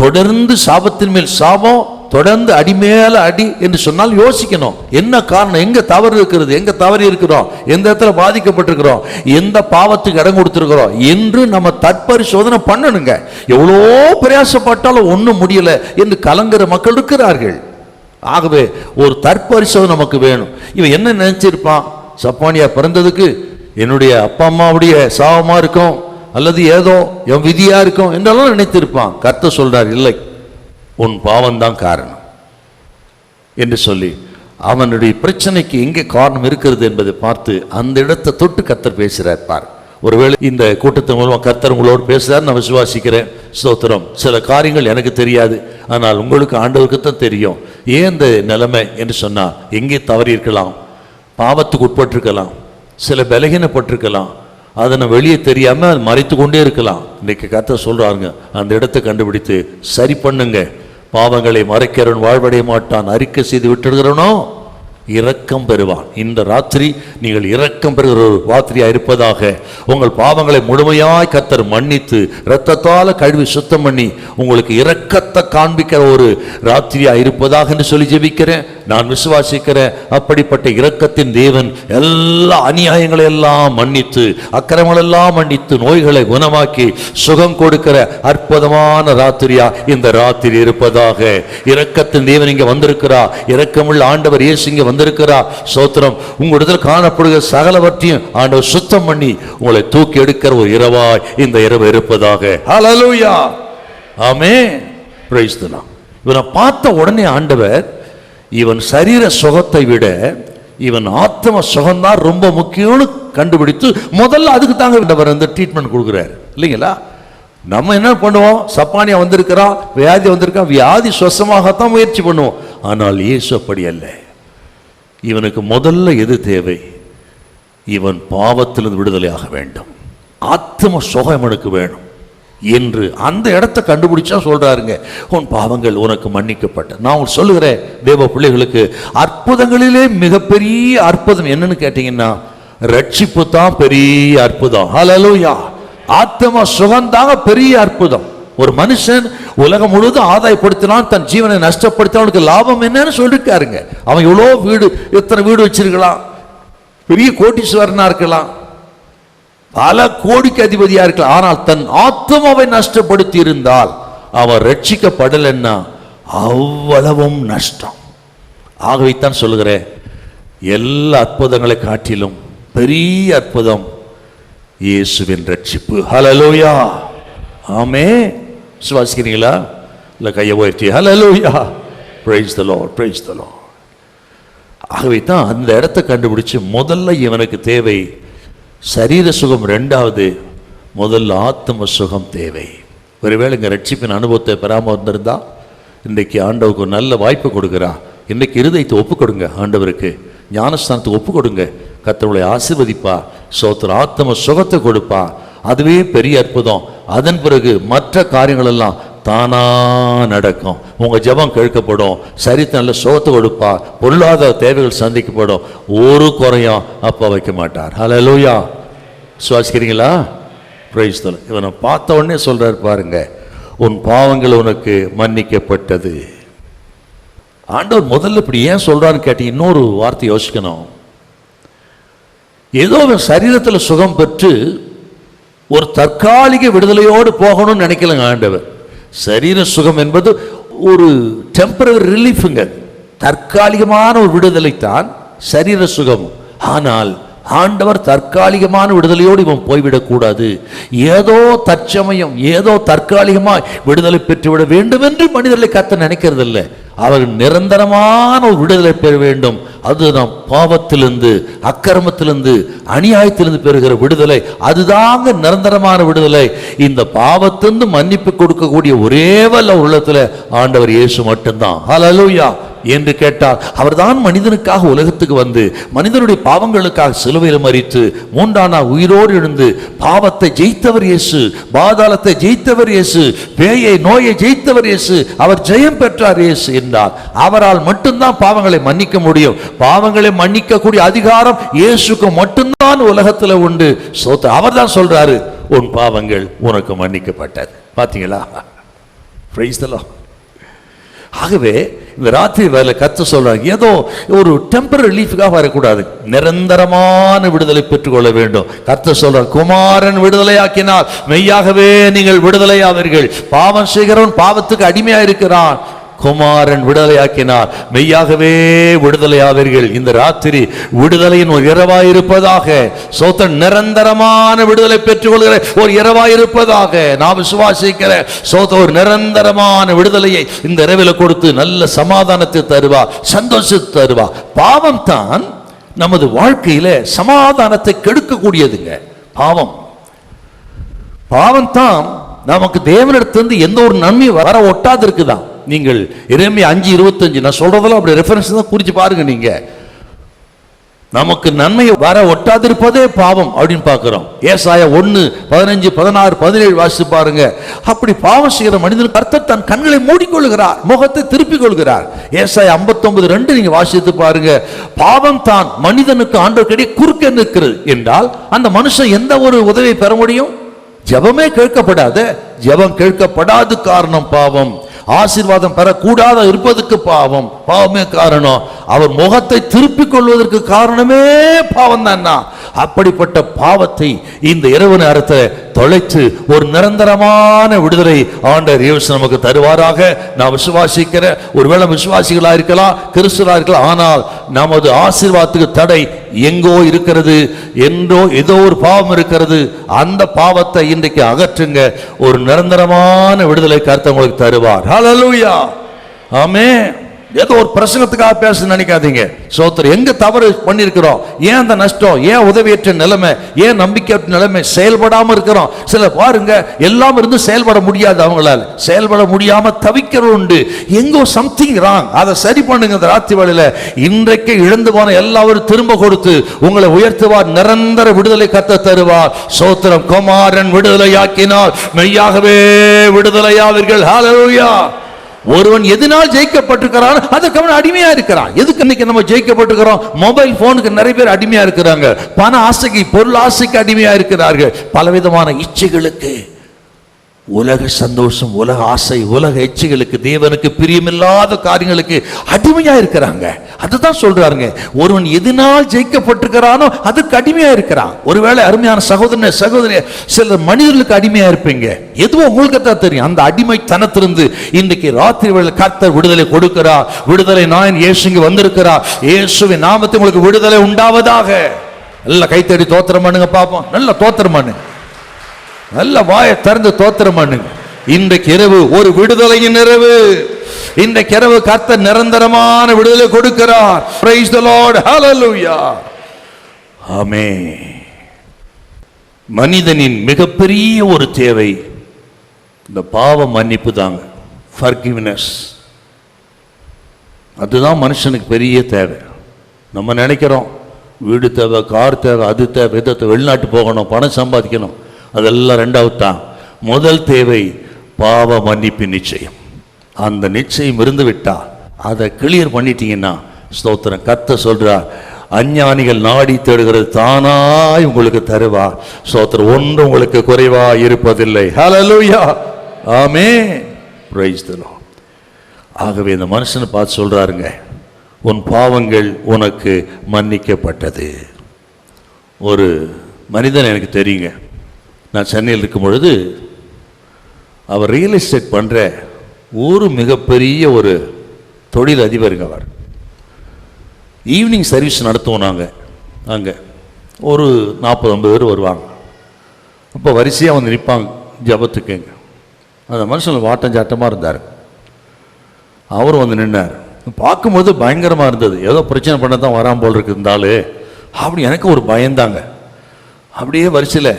தொடர்ந்து சாபத்தின் மேல் சாபம், தொடர்ந்து அடி மேல அடி என்று சொன்னால் யோசிக்கணும், என்ன காரணம், எங்க தவறு இருக்கிறது, எங்க தவறி இருக்கிறோம், எந்த இடத்துல பாதிக்கப்பட்டிருக்கிறோம், எந்த பாவத்துக்கு இடம் கொடுத்திருக்கிறோம் என்று நம்ம தற்பரிசோதனை பண்ணணுங்க. எவ்வளோ பிரயாசப்பட்டாலும் ஒன்றும் முடியல என்று கலங்குற மக்கள் இருக்கிறார்கள். ஆகவே ஒரு தற்பரிசோதனை நமக்கு வேணும். இவன் என்ன நினைச்சிருப்பான், சப்பானியா பிறந்ததுக்கு என்னுடைய அப்பா அம்மாவுடைய சாபமா இருக்கும், அல்லது ஏதோ என் விதியா இருக்கும் என்றெல்லாம் நினைத்திருப்பான். கர்த்தர் சொல்றார், இல்லை, உன் பாவம்தான் காரணம் என்று சொல்லி அவனுடைய பிரச்சனைக்கு எங்கே காரணம் இருக்கிறது என்பதை பார்த்து அந்த இடத்தை தொட்டு கர்த்தர் பேசுறார். பார், ஒருவேளை இந்த கூட்டத்தின் மூலமா கர்த்தர் உங்களோடு பேசுறாரு, நான் விசுவாசிக்கிறேன். ஸ்தோத்திரம். சில காரியங்கள் எனக்கு தெரியாது, ஆனால் உங்களுக்கு ஆண்டவருக்கு தான் தெரியும். ஏன் இந்த நிலைமை என்று சொன்னா, எங்கே தவறி இருக்கலாம், பாவத்துக்கு உட்பட்டிருக்கலாம், சில பலகீனப்பட்டிருக்கலாம், அதனை வெளியே தெரியாம அது மறைத்து கொண்டே இருக்கலாம். இன்னைக்கு கர்த்தர் சொல்றாங்க, அந்த இடத்தை கண்டுபிடித்து சரி பண்ணுங்க. பாவங்களை மறைக்கிறவன் வாழ்வடைய மாட்டான், அறிக்கை செய்து விட்டுடுகிறனோ இரக்கம் பெறுவான். இந்த ராத்திரி நீங்கள் இரக்கம் பெறுகிற ஒரு ராத்திரியா இருப்பதாக. உங்கள் பாவங்களை முழுமையாய் கர்த்தர் மன்னித்து இரத்தத்தால கழுவி சுத்தம் பண்ணி உங்களுக்கு இரக்கத்தை காண்பிக்கிற ஒரு ராத்திரியா இருப்பதாக என்று சொல்லி ஜெபிக்கிறேன். நான் விசுவாசிக்கிறேன், அப்படிப்பட்ட இரக்கத்தின் தேவன் எல்லா அநியாயங்களை எல்லாம் மன்னித்து, அக்கிரமங்கள் எல்லாம் மன்னித்து, நோய்களை குணமாக்கி சுகம் கொடுக்கிற அற்புதமான ராத்திரியா இந்த ராத்திரி இருப்பதாக. இரக்கத்தின் தேவன் இங்க வந்திருக்கிறா, இரக்கமுள்ள ஆண்டவர் இயேசு இங்க வந்திருக்கிறா. ஸ்தோத்திரம். உங்களிடத்தில் காணப்படுகிற சகலவற்றையும் ஆண்டவர் சுத்தம் பண்ணி உங்களை தூக்கி எடுக்கிற ஒரு இரவாய் இந்த இரவு இருப்பதாக. ஹல்லேலூயா, ஆமென், பிரைஸ் தி லார்ட். இவனை பார்த்த உடனே ஆண்டவர் இவன் சரீர சுகத்தை விட இவன் ஆத்ம சுகம்தான் ரொம்ப முக்கியம்னு கண்டுபிடித்து முதல்ல அதுக்கு தாங்க இந்த ட்ரீட்மெண்ட் கொடுக்குறாரு, இல்லைங்களா? நம்ம என்ன பண்ணுவோம், சப்பானியா வந்திருக்கிறான், வியாதி வந்திருக்கான், வியாதி சுவசமாகத்தான் முயற்சி பண்ணுவோம். ஆனால் இயேசு அப்படி அல்ல. இவனுக்கு முதல்ல எது தேவை? இவன் பாவத்திலிருந்து விடுதலையாக வேண்டும், ஆத்ம சுகம் இவனுக்கு வேணும் என்று அந்த இடத்தை கண்டுபிடிச்சா சொல்றாருங்க, உன் பாவங்கள் உனக்கு மன்னிக்கப்பட்ட. நான் உங்களுக்கு சொல்லுகிறேன், தேவ பிள்ளைகளுக்கு அற்புதங்களிலே மிகப்பெரிய அற்புதம் என்னன்னு கேட்டீங்கன்னா, ரட்சிப்பு தான் பெரிய அற்புதம். ஹல்லேலூயா. ஆத்ம சுகந்தாங்க பெரிய அற்புதம். ஒரு மனுஷன் உலகம் முழுவதும் ஆதாயப்படுத்தினான், தன் ஜீவனை நஷ்டப்படுத்தினவனுக்கு லாபம் என்னன்னு சொல்லிருக்காருங்க. அவன் எவ்வளோ வீடு, எத்தனை வீடு வச்சிருக்கலாம், பெரிய கோடீஸ்வரனா இருக்கலாம், பல கோடிக்கு அதிபதியா இருக்கலாம், ஆனால் தன் ஆத்மாவை நஷ்டப்படுத்தி இருந்தால் அவன் ரட்சிக்கப்படலைன்னா அவ்வளவும் நஷ்டம். ஆகவேத்தான் சொல்லுகிறேன், எல்லா அற்புதங்களை காட்டிலும் பெரிய அற்புதம் இயேசுவின் ரட்சிப்பு. ஹல்லேலூயா. ஆமே. விசுவாசிக்கிறீங்களா? இல்ல கையை உயர்த்தி hallelujah, praise the Lord, praise the Lord. ஆகவே தான் அந்த இடத்தை கண்டுபிடிச்சு முதல்ல இவனுக்கு தேவை சரீர சுகம், ரெண்டாவது முதல்ல ஆத்ம சுகம் தேவை. ஒருவேளை இங்கே ரட்சிப்பின் அனுபவத்தை பெறாமல் வந்திருந்தா இன்றைக்கு ஆண்டவருக்கு நல்ல வாய்ப்பு கொடுக்குறா. இன்றைக்கு இருதயத்தை ஒப்பு கொடுங்க, ஆண்டவருக்கு ஞானஸ்தானத்துக்கு ஒப்பு கொடுங்க, கர்த்தரை ஆசீர்வதிப்பா, சோத்திர ஆத்ம சுகத்தை கொடுப்பா. அதுவே பெரிய அற்புதம். அதன் பிறகு மற்ற காரியங்கள் எல்லாம் தானா நடக்கும். உங்க ஜெபம் கேட்கப்படும், சரித்து நல்ல சுகத்தை கொடுப்பா, பொருளாதார தேவைகள் சந்திக்கப்படும், ஒரு குறையும் அப்பா வைக்க மாட்டார். ஹல்லேலூயா. சுவாசிக்கிறீங்களா? Praise the Lord. இவனை பார்த்த உடனே சொல்றாரு பாருங்க, உன் பாவங்கள் உனக்கு மன்னிக்கப்பட்டது. ஆண்டவர் முதல்ல இப்படி ஏன் சொல்றான்னு கேட்டீங்க, இன்னொரு வார்த்தை யோசிக்கணும். ஏதோ சரீரத்தில் சுகம் பெற்று ஒரு தற்காலிக விடுதலையோடு போகணும்னு நினைக்கலங்க ஆண்டவர். சரீர சுகம் என்பது ஒரு டெம்பரரி ரிலீஃபுங்க, தற்காலிகமான ஒரு விடுதலை தான் சரீர சுகம். ஆனால் ஆண்டவர் தற்காலிகமான விடுதலையோடு இவன் போய்விடக் கூடாது. ஏதோ தற்சமயம், ஏதோ தற்காலிகமாய் விடுதலை பெற்றுவிட வேண்டும் என்று மனிதர்களை கர்த்தர் நினைக்கிறது இல்லை. அவர் நிரந்தரமான ஒரு விடுதலை பெற வேண்டும். அது நாம் பாவத்திலிருந்து, அக்கிரமத்திலிருந்து, அநியாயத்திலிருந்து பெறுகிற விடுதலை, அதுதாங்க நிரந்தரமான விடுதலை. இந்த பாவத்திலிருந்து மன்னிப்பு கொடுக்கக்கூடிய ஒரே வல்ல உள்ளத்துல ஆண்டவர் இயேசு மட்டும்தான். ஹல்லேலூயா. என்று கேட்டால் அவர்தான் மனிதனுக்காக உலகத்துக்கு வந்து மனிதனுடைய பாவங்களுக்காக சிலுவையில் மரித்து மூன்றாம் நாள் உயிரோடு எழுந்து பாவத்தை ஜெயித்தவர் இயேசு, பாதாளத்தை ஜெயித்தவர் இயேசு, பேயை நோயை ஜெயித்தவர் இயேசு, அவர் ஜெயம் பெற்றார் இயேசு என்றார். அவரால் மட்டும்தான் பாவங்களை மன்னிக்க முடியும். பாவங்களை மன்னிக்க கூடிய அதிகாரம் இயேசுக்கு மட்டும்தான் உலகத்தில் உண்டு. அவர் தான் சொல்றாரு, உன் பாவங்கள் உனக்கு மன்னிக்கப்பட்டது. பாத்தீங்களா? Price the Lord. ஆகவே இந்த ராத்திரி வேலை கர்த்தர் சொல்றாங்க, ஏதோ ஒரு டெம்பரரி ரிலீஃபுக்காக வரக்கூடாது, நிரந்தரமான விடுதலை பெற்றுக்கொள்ள வேண்டும். கர்த்தர் சொல்றார், குமாரன் விடுதலையாக்கினால் மெய்யாகவே நீங்கள் விடுதலையாவீர்கள். பாவம் செய்கிறவன் பாவத்துக்கு அடிமையா இருக்கிறான், குமாரன் விடுதலையாக்கினார் மெய்யாகவே விடுதலையாவீர்கள். இந்த ராத்திரி விடுதலையின் ஒரு இரவாயிருப்பதாக, சோத்தன் நிரந்தரமான விடுதலை பெற்றுக்கொள்கிற ஒரு இரவாயிருப்பதாக நான் விசுவாசிக்கிறேன். சோத்த ஒரு நிரந்தரமான விடுதலையை இந்த இரவில் கொடுத்து நல்ல சமாதானத்தை தருவா, சந்தோஷத்தை தருவா. பாவம் தான் நமது வாழ்க்கையில சமாதானத்தை கெடுக்கக்கூடியதுங்க. பாவம் தான் நமக்கு தேவனிடத்திலிருந்து எந்த ஒரு நன்மை வர ஒட்டாது இருக்குதான். நீங்கள் எரேமியா 5:25 நான் சொல்றதெல்லாம் அப்படி ரெஃபரன்ஸ் தான் குறிச்சு பாருங்க. நீங்க நமக்கு நன்மை வர ஒட்டாதிருப்பதே பாவம் அப்படின்னு பார்க்கிறோம். ஏசாயா 1:15, 16, 17 வாசித்து பாருங்க. அப்படி பாவம் செய்கிற மனிதன் கர்த்தர் தன் கண்களை மூடிக்கொள்கிறார், முகத்தை திருப்பிக் கொள்கிறார். ஏசாயா 59:2 நீங்க வாசித்து பாருங்க. பாவம் தான் மனிதனுக்கு ஆண்டவருக்கிடையே குறுக்கே நிற்கிறது என்றால் அந்த மனுஷன் எந்த ஒரு உதவியை பெற முடியும்? ஜெபமே கேட்கப்படாத, ஜெபம் கேட்கப்படாத காரணம் பாவம். ஆசீர்வாதம் பெறக்கூடாத இருப்பதற்கு பாவம், பாவமே காரணம். அவர் முகத்தை திருப்பிக் கொள்வதற்கு காரணமே பாவம் தான். அப்படிப்பட்ட பாவத்தை இந்த இரவு நேரத்தை தொலைத்து ஒரு நிரந்தரமான விடுதலை ஆண்டவர் இயேசு நமக்கு தருவாராக நான் விசுவாசிக்கிறேன். ஒருவேளை விசுவாசிகளா இருக்கலாம், கிறிஸ்துவா இருக்கலாம், ஆனால் நமது ஆசீர்வாதத்துக்கு தடை எங்கோ இருக்கிறது, என்றோ ஏதோ ஒரு பாவம் இருக்கிறது. அந்த பாவத்தை இன்றைக்கு அகற்றுங்க, ஒரு நிரந்தரமான விடுதலை கர்த்தர் உங்களுக்கு தருவார். ஹல்லேலூயா. ஆமென். ஏதோ ஒரு பிரசங்கத்துக்காக பேச நினைக்காதீங்க. சோத்திரம். எங்க தவறு பண்ணிருக்கிறோம், ஏன் அந்த நஷ்டம், ஏன் உதவியற்ற நிலைமை, ஏன் நம்பிக்கையற்ற நிலைமை, செயல்படாம இருக்கிறோம். சில பாருங்க எல்லாம் இருந்து செயல்பட முடியாது, அவங்களால செயல்பட முடியாம தவிக்கிறோம் உண்டு. எங்கோ சம்திங் ராங், அதை சரி பண்ணுங்க. இந்த ராத்திரி வேளையில இன்றைக்கு இழந்து போன எல்லாரும் திரும்ப கொடுத்து உங்களை உயர்த்துவார். நிரந்தர விடுதலை கத்த தருவார். சோத்திரம். குமாரன் விடுதலையாக்கினார், மெய்யாகவே விடுதலையாவீர்கள். ஹல்லேலூயா. ஒருவன் எதனால் ஜெயிக்கப்பட்டிருக்கிறான் அதுக்கு அவன் அடிமையா இருக்கிறான். எதுக்கு இன்னைக்கு நம்ம ஜெயிக்கப்பட்டிருக்கிறோம்? மொபைல் போனுக்கு நிறைய பேர் அடிமையா இருக்கிறாங்க. பண ஆசைக்கு, பொருள் ஆசைக்கு அடிமையா இருக்கிறார்கள். பலவிதமான இச்சைகளுக்கு, உலக சந்தோஷம், உலக ஆசை, உலக இச்சைகளுக்கு, தேவனுக்கு பிரியமில்லாத காரியங்களுக்கு அடிமையா இருக்கிறாங்க. அதுதான் சொல்றாருங்க, ஒருவன் எதனால் ஜெயிக்கப்பட்டிருக்கிறானோ அதுக்கு அடிமையா இருக்கிறான். ஒருவேளை அருமையான சகோதரனே, சகோதரி, சில மனிதர்களுக்கு அடிமையா இருப்பீங்க. எதுவும் உங்களுக்கு தான் தெரியும். அந்த அடிமைத்தனத்திலிருந்து இன்றைக்கு ராத்திரி வேளை கர்த்தர் விடுதலை கொடுக்கிறார். விடுதலை நாயன் இயேசு வந்திருக்கிறார். இயேசுவின் நாமத்தில் உங்களுக்கு விடுதலை உண்டாவதாக. நல்ல கைத்தடி தோத்திரம் பண்ணுங்க பாப்போம். நல்ல தோத்திரம் பண்ணுங்க. நல்ல வாயை திறந்து தோத்திரம் பண்ணுங்க. இன்றைக்கு இரவு ஒரு விடுதலையின் இரவு. இன்றைக்கு இரவு கர்த்தர் நிரந்தரமான விடுதலை கொடுக்கிறார். Praise the Lord. Hallelujah. ஆமென். மனிதனின் மிகப்பெரிய ஒரு தேவை இந்த பாவ மன்னிப்பு தாங்க. Forgiveness. அதுதான் மனுஷனுக்கு பெரிய தேவை. நம்ம நினைக்கிறோம் வீடு தேவை, கார் தேவை, அது தேவை, இதை வெளிநாட்டு போகணும், பணம் சம்பாதிக்கணும், அதெல்லாம் ரெண்டாவது தான். முதல் தேவை பாவ மன்னிப்பு நிச்சயம். அந்த நிச்சயம் இருந்து விட்டா அதை கிளியர் பண்ணிட்டீங்கன்னா ஸ்தோத்திரம். கர்த்தர் சொல்றார், அஞ்ஞானிகள் நாடி தேடுகிறது தானாய் உங்களுக்கு தருவா. ஸ்தோத்திரம். ஒன்று உங்களுக்கு குறைவா இருப்பதில்லை. Hallelujah. Amen. Praise the Lord. ஆகவே இந்த மனுஷனை பார்த்து சொல்றாருங்க, உன் பாவங்கள் உனக்கு மன்னிக்கப்பட்டது. ஒரு மனிதன் எனக்கு தெரியுங்க. நான் சென்னையில் இருக்கும் பொழுது அவர் ரியல் எஸ்டேட் பண்ணுற ஒரு மிகப்பெரிய ஒரு தொழில் அதிபருங்க. அவர் ஈவினிங் சர்வீஸ் நடத்துவோம் நாங்கள். அங்கே ஒரு 40-50 பேர் வருவாங்க. அப்போ வரிசையாக வந்து நிற்பாங்க ஜபத்துக்குங்க. அந்த மனுஷன் வாட்டம் சாட்டமாக இருந்தார். அவரும் வந்து நின்னார். பார்க்கும்போது பயங்கரமாக இருந்தது. ஏதோ பிரச்சனை பண்ண தான் வராமல் போல் இருக்கு இருந்தாலும் அப்படி எனக்கு ஒரு பயந்தாங்க. அப்படியே வரிசையில்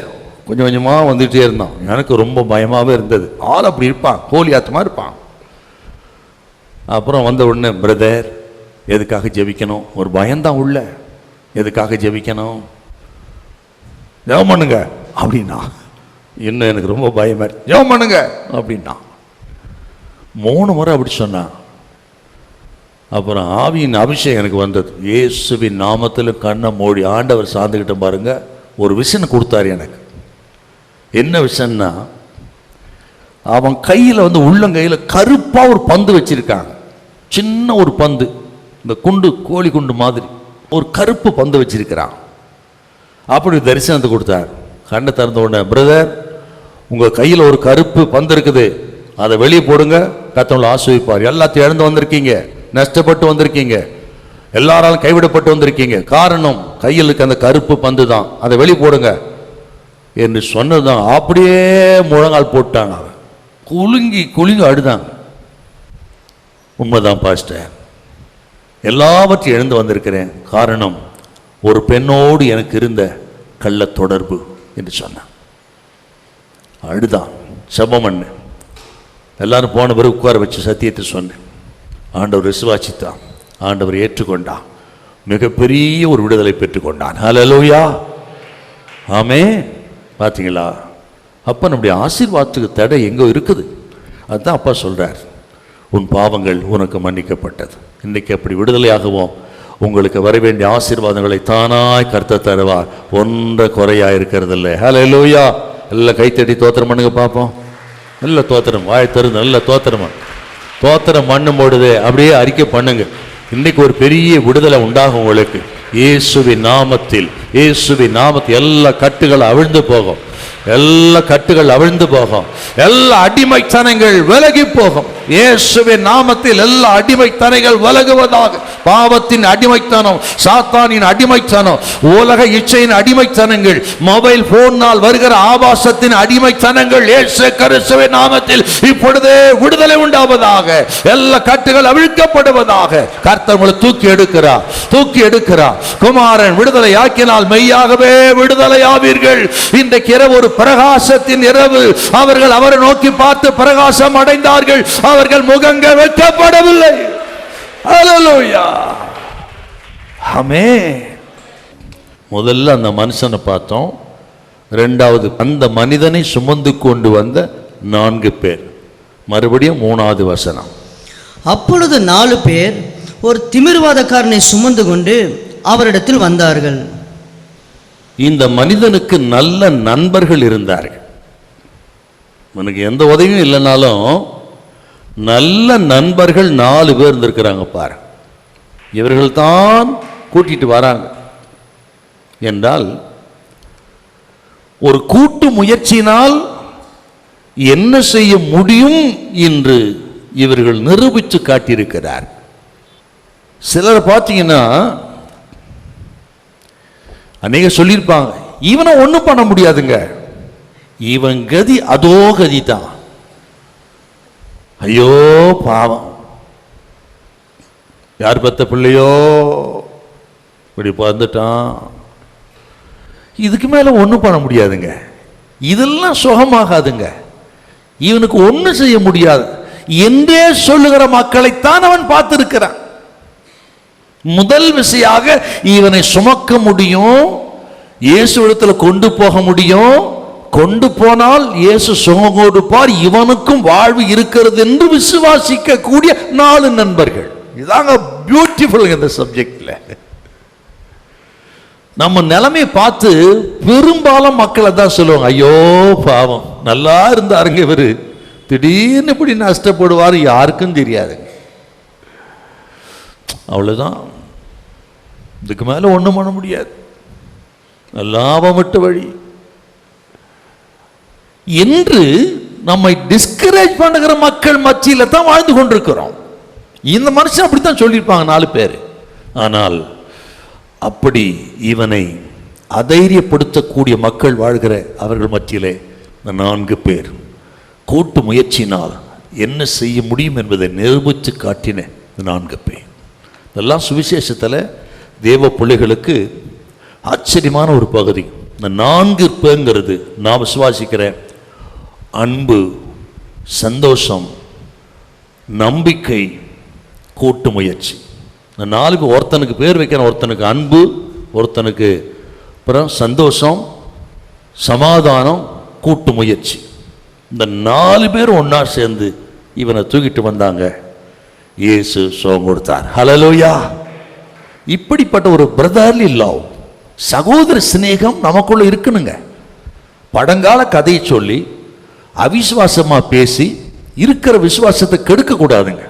கொஞ்சம் கொஞ்சமாக வந்துகிட்டே இருந்தான். எனக்கு ரொம்ப பயமாகவே இருந்தது. ஆள் அப்படி இருப்பான், கோழி ஆத்தமாக இருப்பான். அப்புறம் வந்த உடனே, பிரதர் எதுக்காக ஜெபிக்கணும்? ஒரு பயந்தான் உள்ள. எதுக்காக ஜெபிக்கணும்? ஜெபம் பண்ணுங்க அப்படின்னா. இன்னும் எனக்கு ரொம்ப பயமா இருக்கு. ஜெபம் பண்ணுங்க அப்படின்னா 3 முறை அப்படி சொன்னான். அப்புறம் ஆவியின் அபிஷேகம் எனக்கு வந்தது. இயேசுவின் நாமத்தில் கண்ணை மூடி ஆண்டவர் சார்ந்துக்கிட்ட பாருங்க. ஒரு விஷயம் கொடுத்தாரு எனக்கு. என்ன விஷயம்னா, அவன் கையில் வந்து உள்ளங்கையில் கருப்பாக ஒரு பந்து வச்சிருக்காங்க. சின்ன ஒரு பந்து, இந்த குண்டு, கோழி குண்டு மாதிரி ஒரு கருப்பு பந்து வச்சிருக்கிறான். அப்படி தரிசனத்தை கொடுத்தார். கண்ணை திறந்த உடனே, பிரதர் உங்கள் கையில் ஒரு கருப்பு பந்து இருக்குது, அதை வெளியே போடுங்க, கர்த்தர் ஆசீர்வதிப்பார். எல்லாத்தையும் இழந்து வந்திருக்கீங்க, நஷ்டப்பட்டு வந்திருக்கீங்க, எல்லாராலும் கைவிடப்பட்டு வந்திருக்கீங்க. காரணம் கையில் இருக்க அந்த கருப்பு பந்து தான், அதை வெளியே போடுங்க என்று சொன்னதுதான். அப்படியே முழங்கால் போட்டாங்க. குலுங்கி குலுங்கி அழுதாங்க. உண்மைதான் பாஸ்டர், எல்லாவற்றையும் இழந்து வந்திருக்கிறேன். காரணம் ஒரு பெண்ணோடு எனக்கு இருந்த கள்ள தொடர்பு என்று சொன்னான். அழுதான். செபம் பண்ணு. எல்லாரும் போன பிறகு உட்கார வச்சு சத்தியத்தை சொன்னேன். ஆண்டவர் விசுவாசித்தான். ஆண்டவர் ஏற்றுக்கொண்டான். மிகப்பெரிய ஒரு விடுதலை பெற்றுக்கொண்டான். ஹல்லேலூயா. ஆமென். பார்த்தீங்களா? அப்போ நம்முடைய ஆசீர்வாதத்துக்கு தடை எங்கோ இருக்குது. அதுதான் அப்பா சொல்றார், உன் பாவங்கள் உனக்கு மன்னிக்கப்பட்டது. இன்னைக்கு அப்படி விடுதலையாகவும் உங்களுக்கு வர வேண்டிய ஆசீர்வாதங்களை தானாய் கர்த்தர் தருவார். ஒன்றை குறையா இருக்கிறது இல்லை. ஹல்லேலூயா. எல்லாம் கைத்தட்டி தோத்திரம் பண்ணுங்க பார்ப்போம். நல்ல தோத்திரம், வாய் தருது. நல்ல தோத்திரம். தோத்திரம் பண்ணும் பொழுது அப்படியே அறிக்கை பண்ணுங்க. இன்னைக்கு ஒரு பெரிய விடுதலை உண்டாகும் உங்களுக்கு. இயேசுவின் நாமத்தில், இயேசுவின் நாமத்தில் எல்லா கட்டுகளும் அவிழ்ந்து போகும். எல்லா கட்டுகள் அவிழ்ந்து போகும், எல்லா அடிமைத்தனங்கள் விலகி போகும். இயேசுவின் நாமத்தில் எல்லா அடிமைத்தனங்கள் விலகுவதாக. பாவத்தின் அடிமைத்தனம், சாத்தானின் அடிமைத்தனம், உலக இச்சையின் அடிமைத்தனங்கள், மொபைல் போனால் வருகிற ஆபாசத்தின் அடிமைத்தனங்கள் இயேசு கிறிஸ்துவின் நாமத்தில் இப்பொழுதே விடுதலை உண்டாவதாக. எல்லா கட்டுகள் அவிழ்க்கப்படுவதாக. கர்த்தர் உங்களை தூக்கி எடுக்கிறார். குமாரன் விடுதலை ஆக்கினால் மெய்யாகவே விடுதலை ஆவீர்கள். இன்றைக்கு இரவு ஒரு பிரகாசத்தின் இரவு. அவர்கள் அவரை நோக்கி பார்த்து பிரகாசம் அடைந்தார்கள். அவர்கள் முகங்கள் வெட்கப்படவில்லை. ஹல்லேலூயா, ஆமென். முதல்ல அந்த மனுஷனை பார்த்தோம். இரண்டாவது அந்த மனிதனை சுமந்து கொண்டு வந்த 4 பேர். மறுபடியும் 3வது வசனம். அப்பொழுது 4 பேர் ஒரு திமிர்வாதக்காரனை சுமந்து கொண்டு அவரிடத்தில் வந்தார்கள். இந்த மனிதனுக்கு நல்ல நண்பர்கள் இருந்தார்கள். எனக்கு எந்த உதவியும் இல்லைனாலும் நல்ல நண்பர்கள் 4 பேர் இருந்திருக்கிறாங்க பாரு. இவர்கள் தான் கூட்டிட்டு வராங்க என்றால் ஒரு கூட்டு முயற்சியினால் என்ன செய்ய முடியும் என்று இவர்கள் நிரூபித்து காட்டியிருக்கிறார். சிலர் பார்த்தீங்கன்னா அநேக சொல்லியிருப்பாங்க, இவனை ஒன்றும் பண்ண முடியாதுங்க, இவன் கதி அதோ கதி தான், ஐயோ பாவம், யார் பெத்த பிள்ளையோ இப்படி வந்துட்டான், இதுக்கு மேல ஒன்றும் பண்ண முடியாதுங்க, இதெல்லாம் சுகமாகாதுங்க, இவனுக்கு ஒன்றும் செய்ய முடியாது என்றே சொல்லுகிற மக்களைத்தான் அவன் பார்த்திருக்கிறான். முதல் விஷயாக இவனை சுமக்க முடியும், இயேசுவிடத்துல கொண்டு போக முடியும், கொண்டு போனால் இயேசு சுகம் கொடுப்பார், இவனுக்கும் வாழ்வு இருக்கிறது என்று விசுவாசிக்க கூடிய 4 நண்பர்கள். இதாங்க பியூட்டிஃபுல் இந்த சப்ஜெக்ட்ல. நம்ம நிலைமையை பார்த்து பெரும்பாலும் மக்கள் அதான் சொல்லுவாங்க, ஐயோ பாவம், நல்லா இருந்தாருங்க இவரு, திடீர்னு இப்படி நஷ்டப்படுவார், யாருக்கும் தெரியாதுங்க, அவ்வளவுதான், இதுக்கு மேல ஒண்ணும் பண்ண முடியாது, லாபம் விட்டு வழி என்று நம்மை டிஸ்கரேஜ் பண்ணுகிற மக்கள் மத்தியில தான் வாழ்ந்து கொண்டிருக்கிறோம். இந்த மனுஷன் அப்படித்தான் சொல்லியிருப்பாங்க 4 பேர். ஆனால் அப்படி இவனை அதைரியப்படுத்தக்கூடிய மக்கள் வாழ்கிற அவர்கள் மத்தியிலே இந்த 4 பேர் கூட்டு முயற்சியினால் என்ன செய்ய முடியும் என்பதை நிரூபித்து காட்டின இந்த 4 பேர். இதெல்லாம் சுவிசேஷத்தில் தேவ பிள்ளைகளுக்கு ஆச்சரியமான ஒரு பகுதி. இந்த 4 பேங்கிறது நான் விசுவாசிக்கிற அன்பு, சந்தோஷம், நம்பிக்கை, கூட்டு முயற்சி. இந்த 4 பேர், ஒருத்தனுக்கு பேர் வைக்கணும், ஒருத்தனுக்கு அன்பு, ஒருத்தனுக்கு அப்புறம் சந்தோஷம், சமாதானம், கூட்டு முயற்சி. இந்த 4 பேர் ஒன்னா சேர்ந்து இவனை தூக்கிட்டு வந்தாங்க. இயேசு சுகம் கொடுத்தார். ஹல்லேலூயா. இப்படிப்பட்ட ஒரு பிரதர்லி லவ், சகோதர சிநேகம் நமக்குள்ள இருக்கணுங்க. பழங்கால கதையை சொல்லி அவிசுவாசமா பேசி இருக்கிற விசுவாசத்தை கெடுக்க கூடாதுங்க,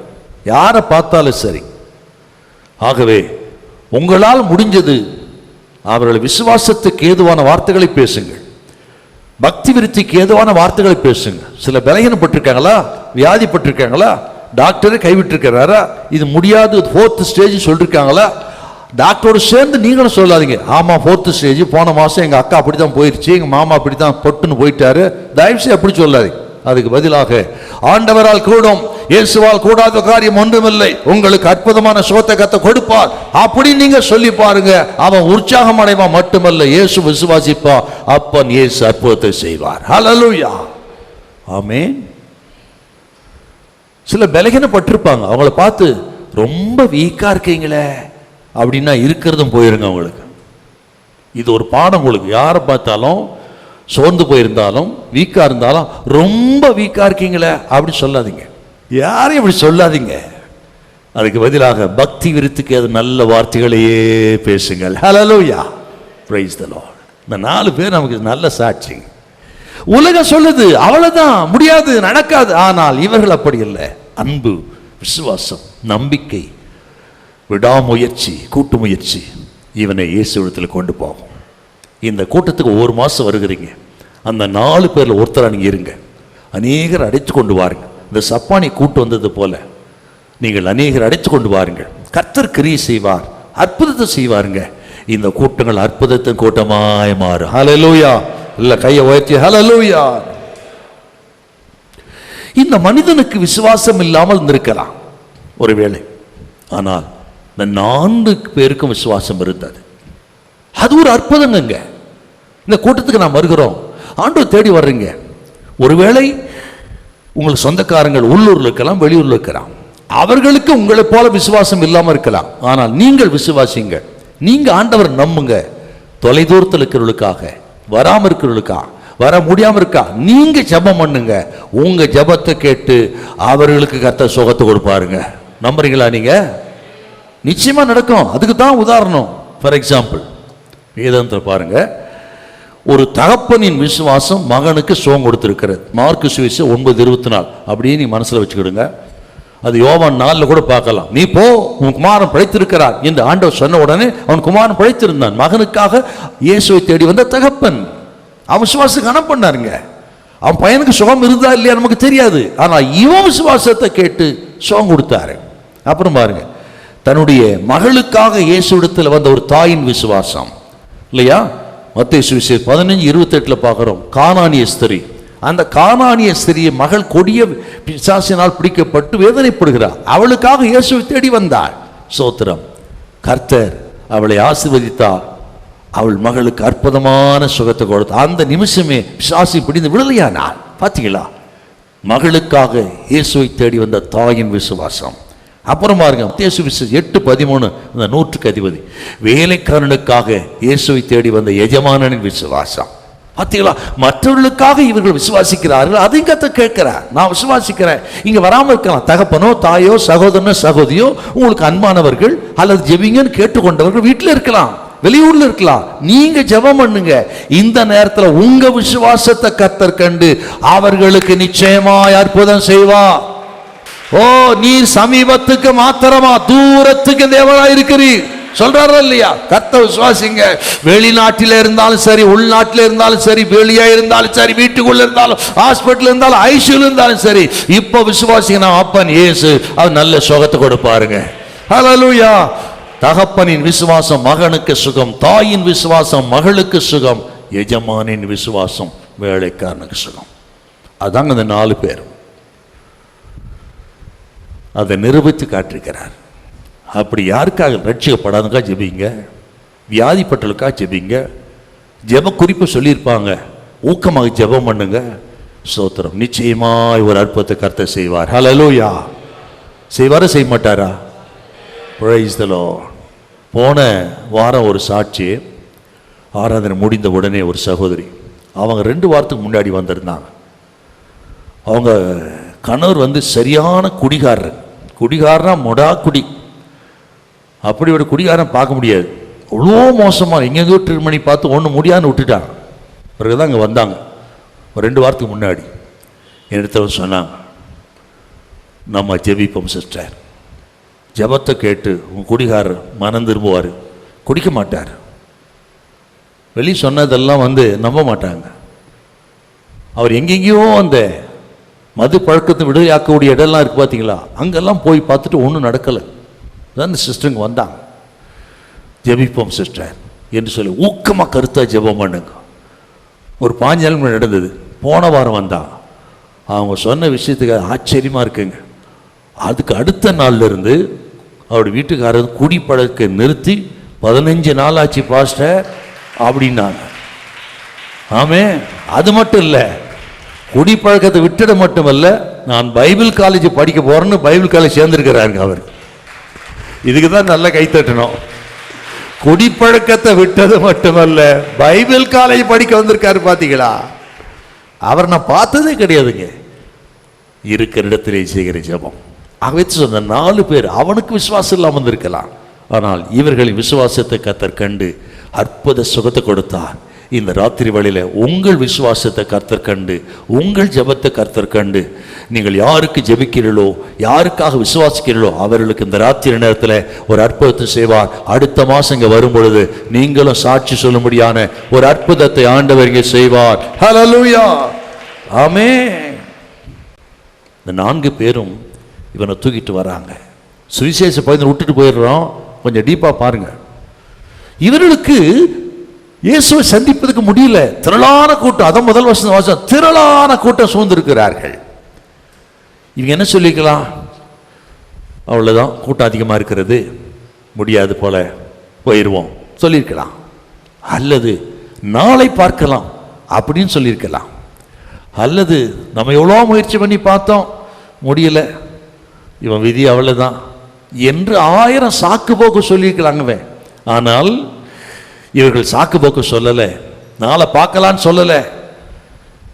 யாரை பார்த்தாலும் சரி. ஆகவே உங்களால் முடிஞ்சது அவர்கள் விசுவாசத்துக்கு ஏதுவான வார்த்தைகளை பேசுங்கள், பக்தி விருத்திக்கு ஏதுவான வார்த்தைகளை பேசுங்க. சில பலகீனப்பட்டிருக்காங்களா, வியாதிப்பட்டிருக்காங்களா, டாக்டரை கைவிட்டிருக்கிறாரா, இது முடியாது 4th ஸ்டேஜ் சொல்லிருக்காங்களா, டாக்டரோடு சேர்ந்து நீங்களும் சொல்லாதீங்க, ஆமா 4th ஸ்டேஜ், போன மாசம் எங்க அக்கா அப்படித்தான் போயிருச்சு, எங்க மாமா அப்படித்தான் பொட்டுன்னு போயிட்டாரு, தயவுசெய்து அப்படி சொல்லாதீங்க. அதுக்கு பதிலாக ஆண்டவரால் கூடும், இயேசுவால் கூடாத காரியம் ஒன்றுமில்லை, உங்களுக்கு அற்புதமான சுகத்தை கத்த கொடுப்பார், அப்படி நீங்க சொல்லி பாருங்க. அவன் உற்சாகம் அடைவான் மட்டுமல்ல, இயேசு விசுவாசிப்பா, அப்பன் இயேசு அற்புதத்தை செய்வார். ஹல்லேலூயா, ஆமென். சில பலகீனப்பட்டிருப்பாங்க, அவங்கள பார்த்து ரொம்ப வீக்கா இருக்கீங்களே அப்படின்னா இருக்கிறதும் போயிருங்க அவங்களுக்கு. இது ஒரு பாடம் உங்களுக்கு. யாரை பார்த்தாலும் சோர்ந்து போயிருந்தாலும் வீக்கா இருந்தாலும் ரொம்ப வீக்கா இருக்கீங்களே அப்படி சொல்லாதீங்க, யாரையும் அப்படி சொல்லாதீங்க. அதுக்கு பதிலாக பக்தி விருத்துக்கு அது நல்ல வார்த்தைகளையே பேசுங்கள். ஹல்லேலூயா, பிரைஸ் தி லார்ட். இந்த 4 பேர் நமக்கு நல்ல சாட்சி. உலகம் சொல்லுது அவ்வளவுதான், முடியாது, நடக்காது. ஆனால் இவர்கள் அப்படி இல்லை. அன்பு, விசுவாசம், நம்பிக்கை, விடாமுயற்சி, கூட்டு முயற்சி இவனை இயேசுவிடத்தில் கொண்டு போகும். இந்த கூட்டத்துக்கு 1 மாசம் வருகிறீங்க, அந்த 4 பேரில் ஒருத்தராக நீங்கள் இருங்க. அநேகர் அடைத்து கொண்டு வாருங்க. இந்த சப்பானை கூட்டு வந்தது போல நீங்கள் அநேகர் அடைத்து கொண்டு வாருங்கள். கர்த்தர் கிரியை செய்வார், அற்புதத்தை செய்வாருங்க. இந்த கூட்டங்கள் அற்புதத்தின் கூட்டமாய் மாறும். ஹல்லேலூயா. இல்ல கையை உயர்த்தி ஹல்லேலூயா. இந்த மனிதனுக்கு விசுவாசம் இல்லாமல் இருந்திருக்கலாம் ஒருவேளை, ஆனால் இந்த 4 பேருக்கும் விசுவாசம் இருந்தது. அது ஒரு அற்புதங்க. இந்த கூட்டத்துக்கு நாம் வருகிறோம், ஆண்டவர் தேடி வர்றீங்க. ஒருவேளை உங்களுக்கு சொந்தக்காரங்கள் உள்ளூர்ல இருக்கலாம், வெளியூர்ல இருக்கலாம். அவர்களுக்கு உங்களை போல விசுவாசம் இல்லாமல் இருக்கலாம். ஆனால் நீங்கள் விசுவாசிங்க, நீங்க ஆண்டவர் நம்புங்க. தொலைதூரத்தில் இருக்கிறவர்களுக்காக, வராம இருக்கிறவர்களுக்கா, வர முடியாம இருக்கா, நீங்க ஜெபம் பண்ணுங்க. உங்க ஜெபத்தை கேட்டு அவர்களுக்கு கர்த்தர் சுகத்தை கொடுப்பாருங்க. நம்புறீங்களா? நீங்க நிச்சயமா நடக்கும். அதுக்கு தான் உதாரணம். ஃபார் எக்ஸாம்பிள், வேதாந்தத்தில் பாருங்க, ஒரு தகப்பனின் விசுவாசம் மகனுக்கு சுகம் கொடுத்திருக்கிறது. மார்க்கு சுவிசேஷம் 9:24 அப்படியே நீ மனசுல வச்சுக்கிடுங்க. அது யோவான் 4 கூட பார்க்கலாம். நீ போ, உன் குமாரன் பிழைத்திருக்கிறார் என்று ஆண்டவர் சொன்ன உடனே அவன் குமாரன் பிழைத்திருந்தான். மகனுக்காக இயேசுவை தேடி வந்த தகப்பன் அவன் விசுவாசத்துக்கு கணம் பண்ணாருங்க. அவன் பையனுக்கு சுகம் இருந்தா இல்லையா நமக்கு தெரியாது, ஆனா இவன் விசுவாசத்தை கேட்டு சுகம் கொடுத்தாரு. அப்புறம் பாருங்க, தன்னுடைய மகளுக்காக இயேசுவிடத்தில் வந்த ஒரு தாயின் விசுவாசம் இல்லையா? மத்தேயு சுவிசேஷம் 15:28 பார்க்கிறோம். கானானிய ஸ்திரீ, அந்த கானானிய ஸ்திரீ மகள் கொடிய பிசாசினால் பிடிக்கப்பட்டு வேதனைப்படுகிறார். அவளுக்காக இயேசுவை தேடி வந்தாள். சோத்திரம். கர்த்தர் அவளை ஆசீர்வதித்தார். அவள் மகளுக்கு அற்புதமான சுகத்தை கொடுத்தார். அந்த நிமிஷமே பிசாசு பிடிந்து விடுதலையானாள். பார்த்தீங்களா? மகளுக்காக இயேசுவை தேடி வந்த தாயின் விசுவாசம். அப்புறம் பாருங்க, மத்தேயு சுவிசேஷம் 8:13, அந்த 100க்கு அதிபதி வேலைக்காரனுக்காக இயேசுவை தேடி வந்த எஜமானனின் விசுவாசம். பார்த்தீங்களா? மற்றவர்களுக்காக இவர்கள் விசுவாசிக்கிறார்கள். அதையும் கர்த்தர் கேட்கிறார். நான் விசுவாசிக்கிறேன். இங்க வராமல் இருக்கலாம், தகப்பனோ தாயோ சகோதரனோ சகோதரியோ உங்களுக்கு அன்பானவர்கள் அல்லது ஜெபிங்கன்னு கேட்டுக்கொண்டவர்கள் வீட்டில் இருக்கலாம், வெளியூர்ல இருக்கலாம். நீங்க ஜெபம் பண்ணுங்க. இந்த நேரத்தில் உங்க விசுவாசத்தை கர்த்தர் கண்டு அவர்களுக்கு நிச்சயமாய் அற்புதம் செய்வார். ஓ, நீர் சமீபத்துக்கு மாத்திரமா, தூரத்துக்கு தேவனாய் இருக்கிறீர் சொல்றாரு இல்லையா? கர்த்தர் விசுவாசிங்க. வெளிநாட்டில இருந்தாலும் சரி, உள்நாட்டில இருந்தாலும் சரி, வெளியா இருந்தாலும் சரி, வீட்டுக்குள்ள இருந்தாலும், ஹாஸ்பிட்டல் இருந்தாலும், ஐசியூல இருந்தாலும் சரி, இப்ப விசுவாசிங்க. நான் அப்பன் இயேசு அவர் நல்ல சுகத்தை கொடுப்பாருங்க. ஹல்லேலூயா. தகப்பனின் விசுவாசம் மகனுக்கு சுகம், தாயின் விசுவாசம் மகளுக்கு சுகம், எஜமானின் விசுவாசம் வேலைக்காரனுக்கு சுகம். அதாங்க இந்த 4 பேர் அதை நிரூபித்து காட்டிருக்கிறார். அப்படி யாருக்காக ரட்சிக்கப்படாதுக்கா ஜெபிங்க, வியாதிப்பட்டலுக்கா ஜெபிங்க, ஜெப குறிப்பு சொல்லியிருப்பாங்க, ஊக்கமாக ஜெபம் பண்ணுங்க. ஸ்தோத்திரம். நிச்சயமாய் ஒரு அற்புதத்தை கர்த்தர் செய்வார். ஹல்லேலூயா. செய்வாரா செய்ய மாட்டாரா? Price the Lord. போன வாரம் ஒரு சாட்சி, ஆராதனை முடிந்த உடனே ஒரு சகோதரி, அவங்க 2 வாரத்துக்கு முன்னாடி வந்திருந்தாங்க. அவங்க கணவர் சரியான குடிகாரர். குடிகாரனா மொடா குடி. அப்படி ஒரு குடிகாரன் பார்க்க முடியாது. அவ்வளோ மோசமாக எங்கெங்கோ ட்ரீட்மெண்ட் பார்த்து ஒன்றும் முடியாதுன்னு விட்டுட்டாங்க. பிறகுதான் அங்கே வந்தாங்க. ஒரு 2 வாரத்துக்கு முன்னாடி என்னிடத்துல சொன்னாங்க, நம்ம ஜெபிப்போம் சிஸ்டர். ஜெபத்தை கேட்டு உங்கள் குடிகாரர் மனம் திரும்புவார், குடிக்க மாட்டார். வெளியே சொன்னதெல்லாம் நம்ப மாட்டாங்க. அவர் எங்கெங்கேயோ அந்த மது பழக்கத்தை விடுதலையாக்கக்கூடிய இடம்லாம் இருக்குது பார்த்தீங்களா, அங்கெல்லாம் போய் பார்த்துட்டு ஒன்றும் நடக்கலை. தான் இந்த சிஸ்டருங்க வந்தாங்க. ஜெபிப்போம் சிஸ்டர் என்று சொல்லி ஊக்கமாக கருத்தாக ஜெபம் பண்ணுங்க. ஒரு 5 நாள் முன்னாடி நடந்தது. போன வாரம் வந்தாங்க. அவங்க சொன்ன விஷயத்துக்கு ஆச்சரியமாக இருக்குங்க. அதுக்கு அடுத்த நாள்ல இருந்து அவருடைய வீட்டுக்காரர் குடிப்பழக்க நிறுத்தி 15 நாள் ஆச்சு பாஸ்டர் அப்படின்னாங்க. ஆமே, அது மட்டும் இல்லை, குடிப்பழக்கத்தை விட்டுட மட்டுமல்ல, நான் பைபிள் காலேஜ் படிக்க போறேன்னு பைபிள் காலேஜ் சேர்ந்திருக்கிறாருங்க அவர். இதுக்கு தான் நல்ல கைத்தட்டணும். குடிப்பழக்கத்தை விட்டது மட்டுமல்ல, பைபிள் காலேஜ் படிக்க வந்திருக்காரு. பாத்தீங்களா? அவர் நான் பார்த்ததே கிடையாதுங்க. இருக்கிற இடத்திலே செய்கிற ஜெபம். ஆகவே சொன்ன 4 பேர் அவனுக்கு விசுவாசம் இல்லாமல் வந்திருக்கலாம், ஆனால் இவர்களின் விசுவாசத்தை கர்த்தர் கண்டு அற்புத சுகத்தை கொடுத்தார். இந்த ராத்திரி வேளையில உங்கள் விசுவாசத்தை கர்த்தர் கண்டு, உங்கள் ஜெபத்தை கர்த்தர் கண்டு, நீங்கள் யாருக்கு ஜெபிக்கிறீர்களோ, யாருக்காக விசுவாசிக்கிறீர்களோ அவர்களுக்கு இந்த ராத்திரி நேரத்தில் ஒரு அற்புதத்தை செய்வார். அடுத்த மாசம் இங்க வரும் பொழுது நீங்களும் சாட்சி சொல்லும்படியான ஒரு அற்புதத்தை ஆண்டவர் இங்கே செய்வார். ஹல்லேலூயா, ஆமென். இந்த 4 பேரும் இவனை தூக்கிட்டு வராங்க. சுவிசேஷ பகுதியில் விட்டுட்டு போயிடுறோம், கொஞ்சம் டீப்பா பாருங்க. இவர்களுக்கு இயேசுவை சந்திப்பதற்கு முடியல. திரளான கூட்டம், அதான் முதல் வருஷம் திரளான கூட்டம் சூழ்ந்திருக்கிறார்கள். இவங்க என்ன சொல்லிக்கலாம்? அவ்வளவுதான், கூட்டம் அதிகமாக இருக்கிறது, முடியாது போல போயிடுவோம் சொல்லியிருக்கலாம். அல்லது நாளை பார்க்கலாம் அப்படின்னு சொல்லியிருக்கலாம். அல்லது நம்ம எவ்வளோ முயற்சி பண்ணி பார்த்தோம் முடியல, இவன் விதி அவ்வளவுதான் என்று 1000 சாக்கு போக்கு சொல்லியிருக்கலாங்கவே. ஆனால் இவர்கள் சாக்கு போக்கு சொல்லலை, நாளை பார்க்கலான்னு சொல்லலை,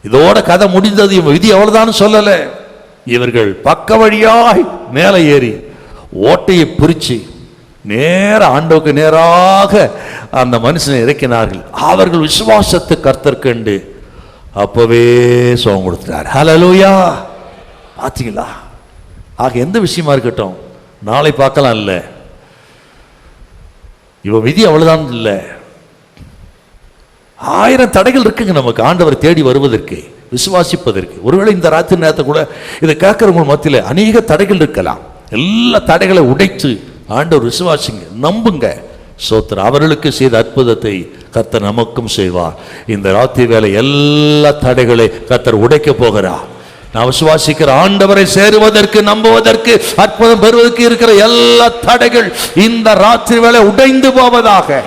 இதோட கதை முடிந்தது, இவன் விதி அவ்வளவுதான் சொல்லலை. இவர்கள் பக்க வழியாய் மேலே ஏறி ஓட்டையை பிரிச்சு நேர ஆண்டவருக்கு நேராக அந்த மனுஷனை இறக்கினார்கள். அவர்கள் விசுவாசத்தை கர்த்தர் கண்டு அப்பவே சுகம் கொடுத்தார். ஹல்லேலூயா, பார்த்தீங்களா? ஆக எந்த விஷயமா இருக்கட்டும், நாளை பார்க்கலாம் இல்லை, இவன் விதி அவ்வளவுதான் இல்லை. 1000 தடைகள் இருக்குங்க நமக்கு ஆண்டவர் தேடி வருவதற்கு, விசுவாசிப்பதற்கு. ஒருவேளை இந்த ராத்திரி நேரத்தை கூட இதை கேட்கிறவங்க மத்தியில் அநேக தடைகள் இருக்கலாம். எல்லா தடைகளை உடைத்து ஆண்டவர் விசுவாசிங்க, நம்புங்க. சோத்திரம். அவர்களுக்கு செய்த அற்புதத்தை கர்த்தர் நமக்கும் செய்வார். இந்த ராத்திரி வேலை எல்லா தடைகளை கர்த்தர் உடைக்க போகிறார். நான் விசுவாசிக்கிற ஆண்டவரை சேருவதற்கு, நம்புவதற்கு, அற்புதம் பெறுவதற்கு இருக்கிற எல்லா தடைகள் இந்த ராத்திரி வேளை உடைந்து போவதாக,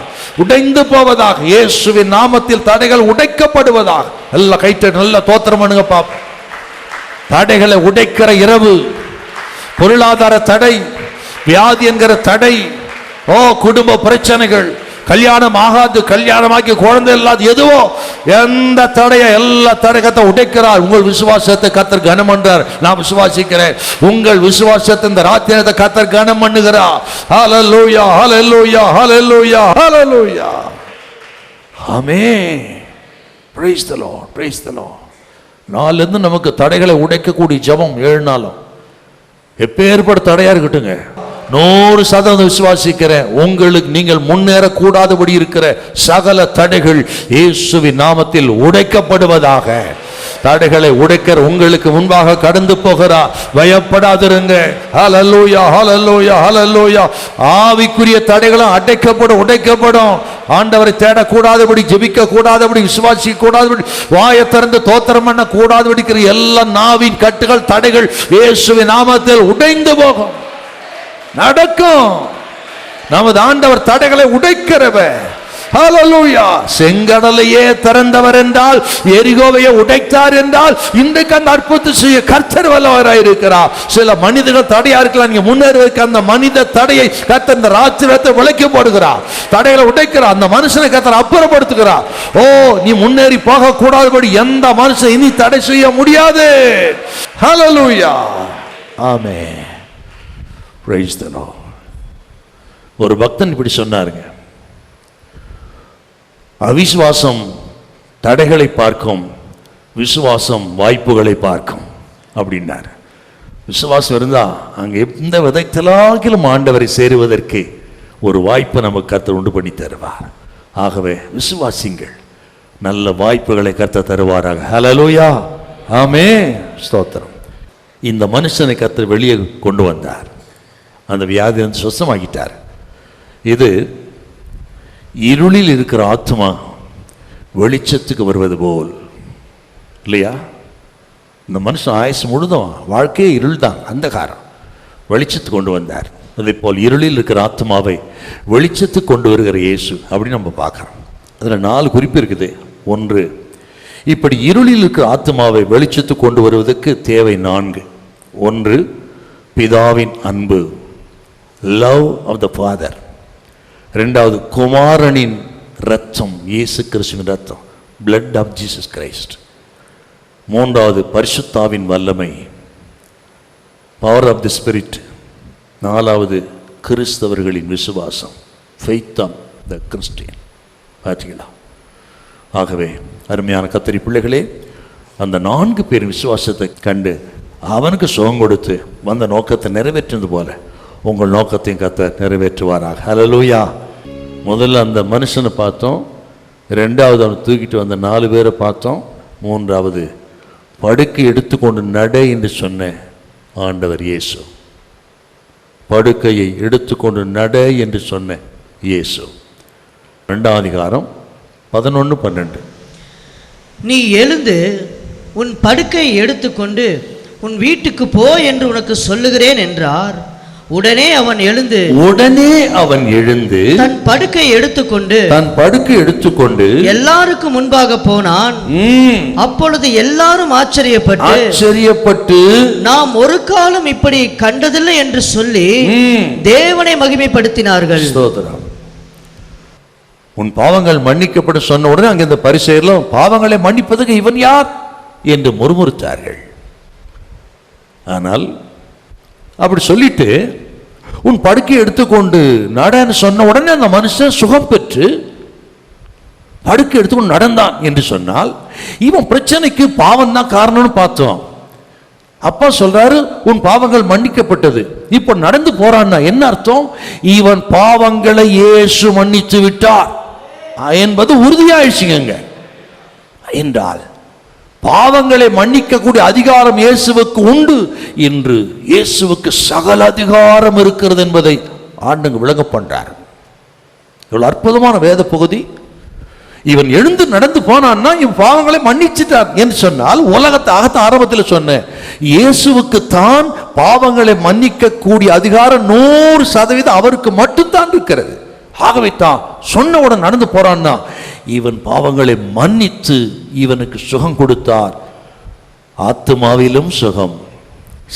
உடைந்து போவதாக. இயேசுவின் நாமத்தில் தடைகள் உடைக்கப்படுவதாக. நல்ல கைட்ட நல்ல தோத்திரம் பண்ணுங்க பாப்போம். தடைகளை உடைக்கிற இரவு, பொருளாதார தடை, வியாதி என்கிற தடை, குடும்ப பிரச்சனைகள், கல்யாணம் ஆகாது, கல்யாணமாக்கி குழந்தை இல்லாது, எதுவோ எந்த தடையை எல்லா தடைகத்தை உடைக்கிறார். உங்கள் விசுவாசத்தை கர்த்தர் கனம் பண்றார். நான் விசுவாசிக்கிறேன், உங்கள் விசுவாசத்தை இந்த ராத்திரத்தை கர்த்தர் கனம் பண்ணுகிறார். Hallelujah, hallelujah, hallelujah, hallelujah, amen. Praise the Lord, praise the Lord. நாளிலிருந்து நமக்கு தடைகளை உடைக்கக்கூடிய ஜெபம் 7 நாளும் எப்பேற்பட்ட தடையா இருக்கட்டுங்க, 100% விசுவாசிக்கிறேன். உங்களுக்கு நீங்கள் முன்னேற கூடாதபடி இருக்கிற சகல தடைகள் இயேசுவின் நாமத்தில் உடைக்கப்படுவதாக. தடைகளை உடைக்கிற உங்களுக்கு முன்பாக கடந்து போகிறார். பயப்படாதிருங்க. ஹல்லேலூயா, ஹல்லேலூயா, ஹல்லேலூயா. ஆவிக்குரிய தடைகளும் அடைக்கப்படும், உடைக்கப்படும். ஆண்டவரை தேடக்கூடாதபடி, ஜெபிக்க கூடாதபடி, விசுவாசிக்க கூடாதபடி, வாயை திறந்து தோத்திரம் பண்ண கூடாதபடி எல்லா நாவின் கட்டுகள், தடைகள் இயேசுவின் நாமத்தில் உடைந்து போகும், நடக்கும். நமது ஆண்டவர் தடைகளை உடைக்கிறவர். ஹல்லேலூயா. செங்கடலையே திறந்தவர் என்றால், எரிகோவையே உடைத்தார் என்றால், இன்றைக்கு அந்த அற்புதத்தை செய்ய கர்த்தர் வல்லவராய் இருக்கிறார். சில மனிதர்கள் தடையா இருக்கலாம், நீங்க முன்னேறுவதற்கு அந்த மனித தடையை கர்த்தர் இந்த ராத்திரத்தை விலக்கி போடுகிறார். தடைகளை உடைக்கிறார். அந்த மனுஷனை கர்த்தர் அப்புறப்படுத்துகிறார். நீ முன்னேறி போக கூடாதபடி எந்த மனுஷன் இனி தடை செய்ய முடியாது. Hallelujah, amen. Praise the Lord. ஒரு பக்தன் இப்படி சொன்னாருங்க, அவிசுவாசம் தடைகளை பார்க்கும், விசுவாசம் வாய்ப்புகளை பார்க்கும் அப்படின்னார். விசுவாசம் இருந்தா அங்க எந்த விதத்திலாகிலும் ஆண்டவரை சேருவதற்கு ஒரு வாய்ப்பை நமக்கு கர்த்தர் உண்டு பண்ணி தருவார். ஆகவே விசுவாசிங்கள், நல்ல வாய்ப்புகளை கர்த்தர் தருவாராக. ஹல்லேலூயா, ஆமென், ஸ்தோத்திரம். இந்த மனுஷனை கர்த்தர் வெளியே கொண்டு வந்தார். அந்த வியாதி வந்து சுத்தமாகிட்டார். இது இருளில் இருக்கிற ஆத்மா வெளிச்சத்துக்கு வருவது போல் இல்லையா? இந்த மனுஷன் ஆயுசு முழுதும் வாழ்க்கையே இருள் தான், அந்தகாரம். வெளிச்சத்துக்கு கொண்டு வந்தார். அதே போல் இருளில் இருக்கிற ஆத்மாவை வெளிச்சத்துக்கு கொண்டு வருகிற இயேசு அப்படின்னு நம்ம பார்க்குறோம். அதில் 4 குறிப்பு இருக்குது. 1, இப்படி இருளில் இருக்கிற ஆத்மாவை வெளிச்சத்துக்கு கொண்டு வருவதற்கு தேவை 4. 1, பிதாவின் அன்பு, லவ் ஆஃப் த ஃபாதர். 2வது, குமாரனின் ரத்தம், இயேசு கிறிஸ்துவின் ரத்தம், பிளட் ஆஃப் ஜீசஸ் கிரைஸ்ட். 3வது, பரிசுத்தாவின் வல்லமை, பவர் ஆஃப் தி ஸ்பிரிட். 4வது, கிறிஸ்தவர்களின் விசுவாசம், ஃபெய்த் ஆஃப் த கிறிஸ்டியன். பார்த்தீங்களா? ஆகவே அருமையான கர்த்தரின் பிள்ளைகளே, அந்த 4 பேர் விசுவாசத்தை கண்டு அவனுக்கு சுகம் கொடுத்து வந்த நோக்கத்தை நிறைவேற்றினது போல உங்கள் நோக்கத்தையும் கர்த்தர் நிறைவேற்றுவாராக. ஹல்லேலூயா. முதல்ல அந்த மனுஷனை பார்த்தோம், ரெண்டாவது அவனை தூக்கிட்டு வந்த 4 பேரை பார்த்தோம், மூன்றாவது படுக்கை எடுத்துக்கொண்டு நட என்று சொன்ன ஆண்டவர் இயேசு. படுக்கையை எடுத்துக்கொண்டு நட என்று சொன்ன இயேசு. 2ஆம் அதிகாரம் 11-12. நீ எழுந்து உன் படுக்கையை எடுத்துக்கொண்டு உன் வீட்டுக்கு போ என்று உனக்கு சொல்லுகிறேன் என்றார். உடனே அவன் எழுந்து தன் படுக்கை எடுத்துக்கொண்டு எல்லாருக்கும் முன்பாக போனான். அப்பொழுது எல்லாரும் ஆச்சரியப்பட்டு நாம் ஒரு காலம் இப்படி கண்டதில்லை என்று சொல்லி தேவனை மகிமைப்படுத்தினார்கள். உன் பாவங்கள் மன்னிக்கப்பட சொன்ன உடனே அங்கே இந்த பரிசேயர்களும் பாவங்களை மன்னிப்பதற்கு இவன் யார் என்று முறுமுறுத்தார்கள். ஆனால் அப்படி சொல்லிட்டு உன் படுக்கையை எடுத்துக்கொண்டு நடன்னு சொன்ன உடனே அந்த மனுஷன் சுகம் பெற்று படுக்கை எடுத்துக்கொண்டு நடந்தான் என்று சொன்னால் இவன் பிரச்சனைக்கு பாவம் தான் காரணம்னு பார்த்தோம். அப்பா சொல்றாரு உன் பாவங்கள் மன்னிக்கப்பட்டது. இப்ப நடந்து போறான்னா என்ன அர்த்தம்? இவன் பாவங்களை இயேசு மன்னித்து விட்டார் என்பது உறுதியாயிடுச்சுங்க. என்றால் பாவங்களை மன்னிக்கக்கூடிய அதிகாரம் இயேசுவுக்கு உண்டு. இன்று இயேசுவுக்கு சகல அதிகாரம் இருக்கிறது என்பதை ஆண்டவங்க விளங்க பண்றார். இவ்வளவு அற்புதமான வேத பகுதி. இவன் எழுந்து நடந்து போனான்னா இவன் பாவங்களை மன்னிச்சுட்டான் என்று சொன்னால் உலகத்தை ஆரம்பத்தில் சொன்ன இயேசுவுக்கு தான் பாவங்களை மன்னிக்க கூடிய அதிகாரம் 100% அவருக்கு மட்டும்தான் இருக்கிறது. ஆகவே தான் சொன்னவுடன் நடந்து போறான்னா இவன் பாவங்களை மன்னித்து இவனுக்கு சுகம் கொடுத்தார். ஆத்துமாவிலும் சுகம்,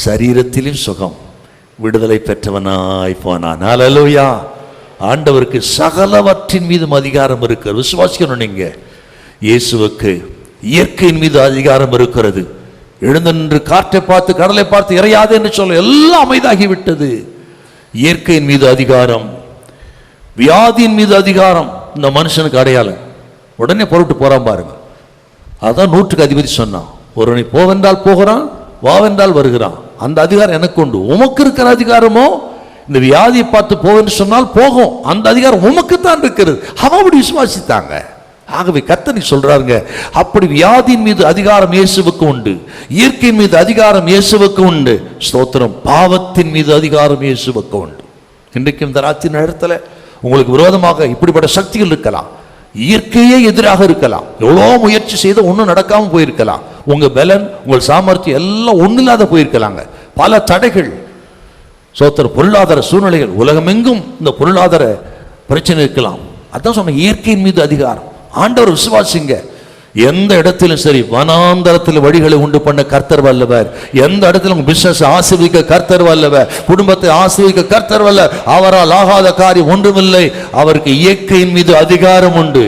சரீரத்திலும் சுகம், விடுதலை பெற்றவனாய் போனான். ஹல்லேலூயா. ஆண்டவருக்கு சகலவற்றின் மீதும் அதிகாரம் இருக்கிறது. விசுவாசிக்கணும். நீங்க இயேசுவுக்கு இயற்கையின் மீது அதிகாரம் இருக்கிறது. எழுந்து காற்றை பார்த்து கடலை பார்த்து இறையாது என்று சொல்ல எல்லாம் அமைதாகிவிட்டது. இயற்கையின் மீது அதிகாரம், வியாதியின் மீது அதிகாரம். இந்த மனுஷனுக்கு அடையாளம் உடனே பொருட்டு போறான் பாருங்க. அதான் 100க்கு அதிபதி சொன்னான், ஒருவனை போவென்றால் போகிறான், வாவென்றால் வருகிறான். அந்த அதிகாரம் எனக்கு உண்டு. உமக்கு இருக்கிற அதிகாரமோ இந்த வியாதியை பார்த்து போவென்று சொன்னால் போகும். அந்த அதிகாரம் உமக்குத்தான் இருக்கிறது. அவன் அப்படி விசுவாசித்தாங்க. ஆகவே கர்த்தர் சொல்றாருங்க, அப்படி வியாதியின் மீது அதிகாரம் இயேசுவுக்கு உண்டு, இயற்கையின் மீது அதிகாரம் இயேசுவுக்கு உண்டு. ஸ்தோத்திரம். பாவத்தின் மீது அதிகாரம் இயேசுவுக்கு உண்டு. இன்றைக்கு இந்த ராத்திரி நேரத்தில் உங்களுக்கு விரோதமாக இப்படிப்பட்ட சக்திகள் இருக்கலாம். இயற்கையே எதிராக இருக்கலாம். எவ்வளோ முயற்சி செய்து ஒன்றும் நடக்காம போயிருக்கலாம். உங்க பலன், உங்கள் சாமர்த்தியம் எல்லாம் ஒன்றும் இல்லாத போயிருக்கலாங்க. பல தடைகள், சோத்திர பொருளாதார சூழ்நிலைகள், உலகமெங்கும் இந்த பொருளாதார பிரச்சனை இருக்கலாம். அதான் சொன்ன இயற்கையின் மீது அதிகாரம். ஆண்டவர் விசுவாசிங்க. எந்த இடத்திலும் சரி, வனாந்தரத்தில் வழிகளை உண்டு பண்ண கர்த்தர் வல்லவர். எந்த இடத்திலும் பிசினஸ் ஆசீர்வதிக்க கர்த்தர் வல்லவர். குடும்பத்தை ஆசீர்வதிக்க கர்த்தர் வல்லவர். அவரால் ஆகாத காரியம் ஒன்றுமில்லை. அவருக்கு இயற்கையின் மீது அதிகாரம் உண்டு.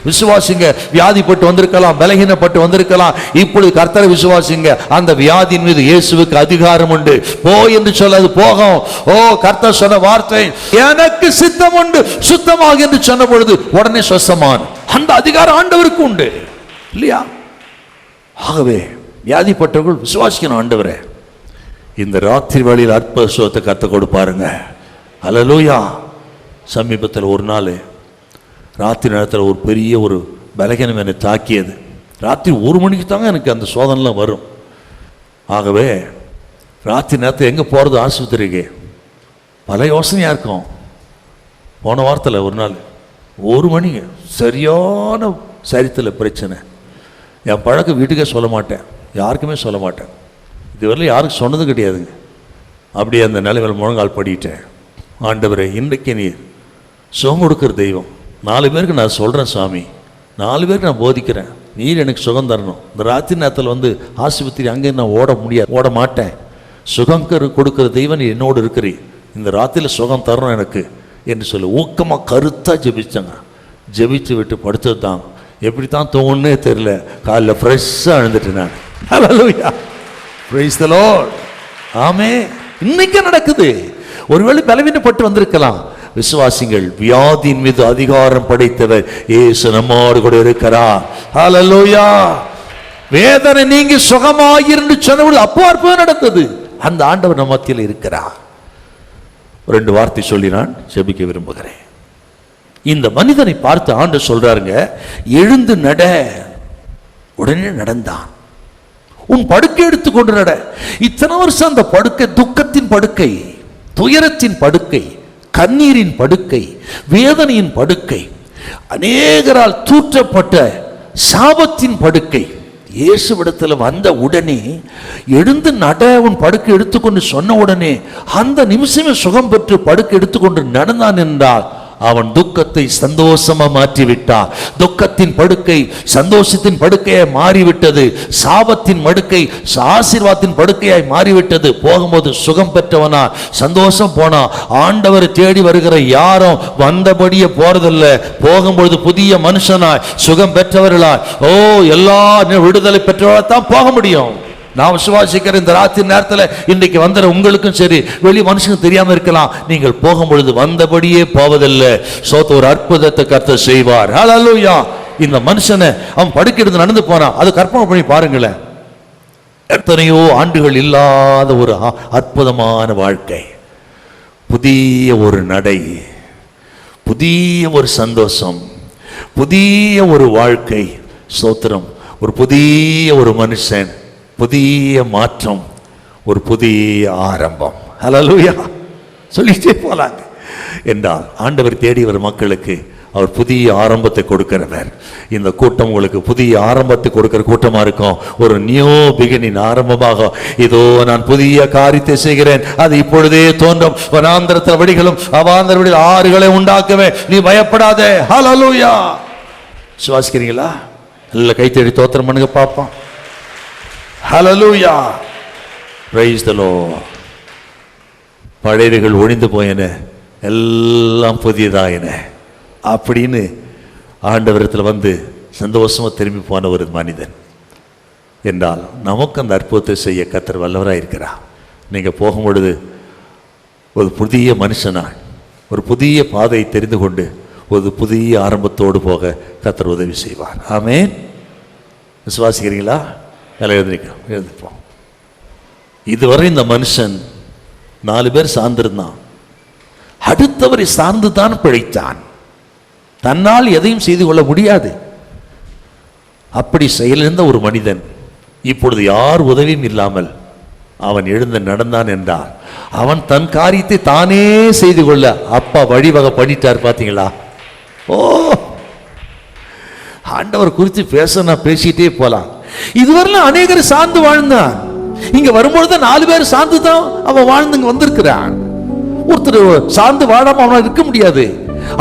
விசுவாசிங்க. வியாதிப்பட்டு வந்திருக்கலாம், பலகீனப்பட்டு வந்திருக்கலாம். இப்பொழுது கர்த்தரை விசுவாசிங்க. அந்த வியாதியின் மீது இயேசுவுக்கு அதிகாரம் உண்டு. போ என்று சொல்லாது போகும். ஓ, கர்த்தர் சொன்ன வார்த்தை எனக்கு சித்தம் உண்டு, சுத்தமாக என்று சொன்ன பொழுது உடனே சுத்தமான அந்த அதிகாரம் ஆண்டவருக்கு உண்டு இல்லையா? ஆகவே வியாதிப்பட்டவர்கள் விசுவாசிக்கணும். ஆண்டவரே, இந்த ராத்திரி வேளையில் அற்புத சுகத்தை கர்த்தர் கொடுப்பாருங்க. ஹல்லேலூயா. சமீபத்தில் ஒரு நாள் ராத்திரி நேரத்தில் ஒரு பெரிய ஒரு பலகீனம் என்னை தாக்கியது. ராத்திரி 1 மணிக்கு தாங்க எனக்கு அந்த சோதனைலாம் வரும். ஆகவே ராத்திரி நேரத்தில் எங்கே போகிறது ஆஸ்பத்திரிக்கு பல யோசனையாக இருக்கும். போன வாரத்தில் ஒரு நாள் 1 மணிக்கு சரியான சரித்தில் பிரச்சனை. என் பழக்கம் வீட்டுக்கே சொல்ல மாட்டேன், யாருக்குமே சொல்ல மாட்டேன். இதுவரையிலும் யாருக்கும் சொன்னது கிடையாதுங்க. அப்படியே அந்த நிலைமையில் முழங்கால் படிட்டேன். ஆண்டவரே, இன்றைக்கு நீர் சுகம் கொடுக்குற தெய்வம். 4 பேருக்கு நான் சொல்கிறேன் சாமி, 4 பேருக்கு நான் போதிக்கிறேன். நீர் எனக்கு சுகம் தரணும். இந்த ராத்திரி நேரத்தில் வந்து ஆஸ்பத்திரி அங்கே நான் ஓட மாட்டேன். சுகம் கொடுக்குற தெய்வம் நீ என்னோடு இருக்கிறீ. இந்த ராத்திரியில் சுகம் தரணும் எனக்கு என்று சொல்லி ஊக்கமாக கருத்தாக ஜெபிச்சாங்க. ஜெபிச்சு விட்டு படுத்தது தான். எப்படி தான் தோணுன்னே தெரியல. காலையில் ஃப்ரெஷ்ஷாக எழுந்துட்டு நான். Hallelujah. Praise the Lord. Amen. இன்னைக்கு நடக்குது. ஒருவேளை பலவீனப்பட்டு வந்திருக்கலாம். விசுவாசிங்கள். வியாதியின் மீது அதிகாரம் படைத்தவர் இயேசு நம்மோடு கூட இருக்கிறார். ஹல்லேலூயா. வேதனை நீங்கி சுகமாயிருந்து சொன்னபொழுது அப்போ அற்புதம் நடந்தது. அந்த ஆண்டவர் நம்ம மத்தியில் இருக்கிறார். 2 வார்த்தை சொல்லி நான் ஜெபிக்க விரும்புகிறேன். இந்த மனிதனை பார்த்து ஆண்டவர் சொல்றாருங்க, எழுந்து நட. உடனே நடந்தான். உன் படுக்கை எடுத்துக்கொண்டு நட. இத்தனை வருஷம் அந்த படுக்கை துக்கத்தின் படுக்கை, துயரத்தின் படுக்கை, கண்ணீரின் படுக்கை, வேதனையின் படுக்கை, அநேகரால் தூற்றப்பட்ட சாபத்தின் படுக்கை. இயேசுவிடத்தில் வந்த உடனே எழுந்து நட, உன் படுக்கை எடுத்துக்கொண்டு சொன்ன உடனே அந்த நிமிஷமே சுகம் பெற்று படுக்கை எடுத்துக்கொண்டு நடந்தான் என்றால் அவன் துக்கத்தை சந்தோஷமா மாற்றிவிட்டான். துக்கத்தின் படுக்கை சந்தோஷத்தின் படுக்கையாய் மாறிவிட்டது. சாபத்தின் படுக்கை ஆசீர்வாதத்தின் படுக்கையாய் மாறிவிட்டது. போகும்போது சுகம் பெற்றவனா, சந்தோஷம் போனா. ஆண்டவர் தேடி வருகிற யாரும் வந்தபடியே போறதில்ல. போகும்பொழுது புதிய மனுஷனாய் சுகம் பெற்றவர்களாய், எல்லா விடுதலை பெற்றவர்களாத்தான் போக முடியும். நான் விசுவாசிக்கிற இந்த ராத்திரி நேரத்தில் இன்றைக்கு வந்துற உங்களுக்கும் சரி, வெளி மனுஷனுக்கு தெரியாம இருக்கலாம், நீங்கள் போகும்பொழுது வந்தபடியே போவதில்லை. சோத்த ஒரு அற்புதத்தை கர்த்தர் செய்வார். ஹல்லேலூயா. இந்த மனுஷனை அவன் படுக்கிறது நடந்து போனான். அது கற்பனை பண்ணி பாருங்களேன். எத்தனையோ ஆண்டுகள் இல்லாத ஒரு அற்புதமான வாழ்க்கை, புதிய ஒரு நடை, புதிய ஒரு சந்தோஷம், புதிய ஒரு வாழ்க்கை. ஸ்தோத்திரம். ஒரு புதிய ஒரு மனுஷன், புதிய மாற்றம், ஒரு புதிய ஆரம்பம். ஹல்லேலூயா. சொல்லிட்டே போலாங்க. என்றால் ஆண்டவர் தேடி வரும் மக்களுக்கு அவர் புதிய ஆரம்பத்தை கொடுக்கிறவர். இந்த கூட்டம் உங்களுக்கு புதிய ஆரம்பத்தை கொடுக்கிற கூட்டமா இருக்கும். ஒரு நியூ பிகினிங் ஆரம்பமாக, இதோ நான் புதிய காரியத்தை செய்கிறேன், அது இப்பொழுதே தோன்றும். வனாந்திரத்தில் வழிகளும் அவாந்தர வழிகள் ஆறுகளை உண்டாக்குவே, நீ பயப்படாதே. ஹல்லேலூயா. சுவாசிக்கிறீங்களா? நல்ல கைத்தடி தோத்திரம் பண்ணுங்க பாப்போம். ஹல்லேலூயா. Praise the Lord. பழையவைகள் ஒழிந்து போயன, எல்லாம் புதியதாயின அப்படின்னு ஆண்டவரத்தில் வந்து சந்தோஷமா திரும்பி போன ஒரு மனிதன் என்றால் நமக்கு அந்த அற்புதத்தை செய்ய கர்த்தர் வல்லவராக இருக்கிறார். நீங்கள் போகும்பொழுது ஒரு புதிய மனுஷனாய், ஒரு புதிய பாதையை தெரிந்து கொண்டு ஒரு புதிய ஆரம்பத்தோடு போக கர்த்தர் உதவி செய்வார். ஆமென். விசுவாசிக்கிறீங்களா? எல்லாம் எழுந்திருப்போம். இதுவரை இந்த மனுஷன் 4 பேர் சார்ந்திருந்தான். அடுத்தவரை சார்ந்து தான் பிழைத்தான். தன்னால் எதையும் செய்து கொள்ள முடியாது. அப்படி செயலிருந்த ஒரு மனிதன் இப்பொழுது யார் உதவியும் இல்லாமல் அவன் எழுந்து நடந்தான் என்றால் அவன் தன் காரியத்தை தானே செய்து கொள்ள அப்பா வழிவகை பண்ணிட்டார். பார்த்தீங்களா? ஆண்டவர் குறித்து பேச நான் பேசிட்டே போலாம். இதுவரையிலும் அநேகர் சார்ந்து வாழ்ந்தான். இங்க வரும்பொழுது 4 பேர் சார்ந்து தான் அவன் வாழ்ந்து வந்திருக்கிறான். ஒருத்தர் சார்ந்து வாழாம அவனால் இருக்க முடியாது.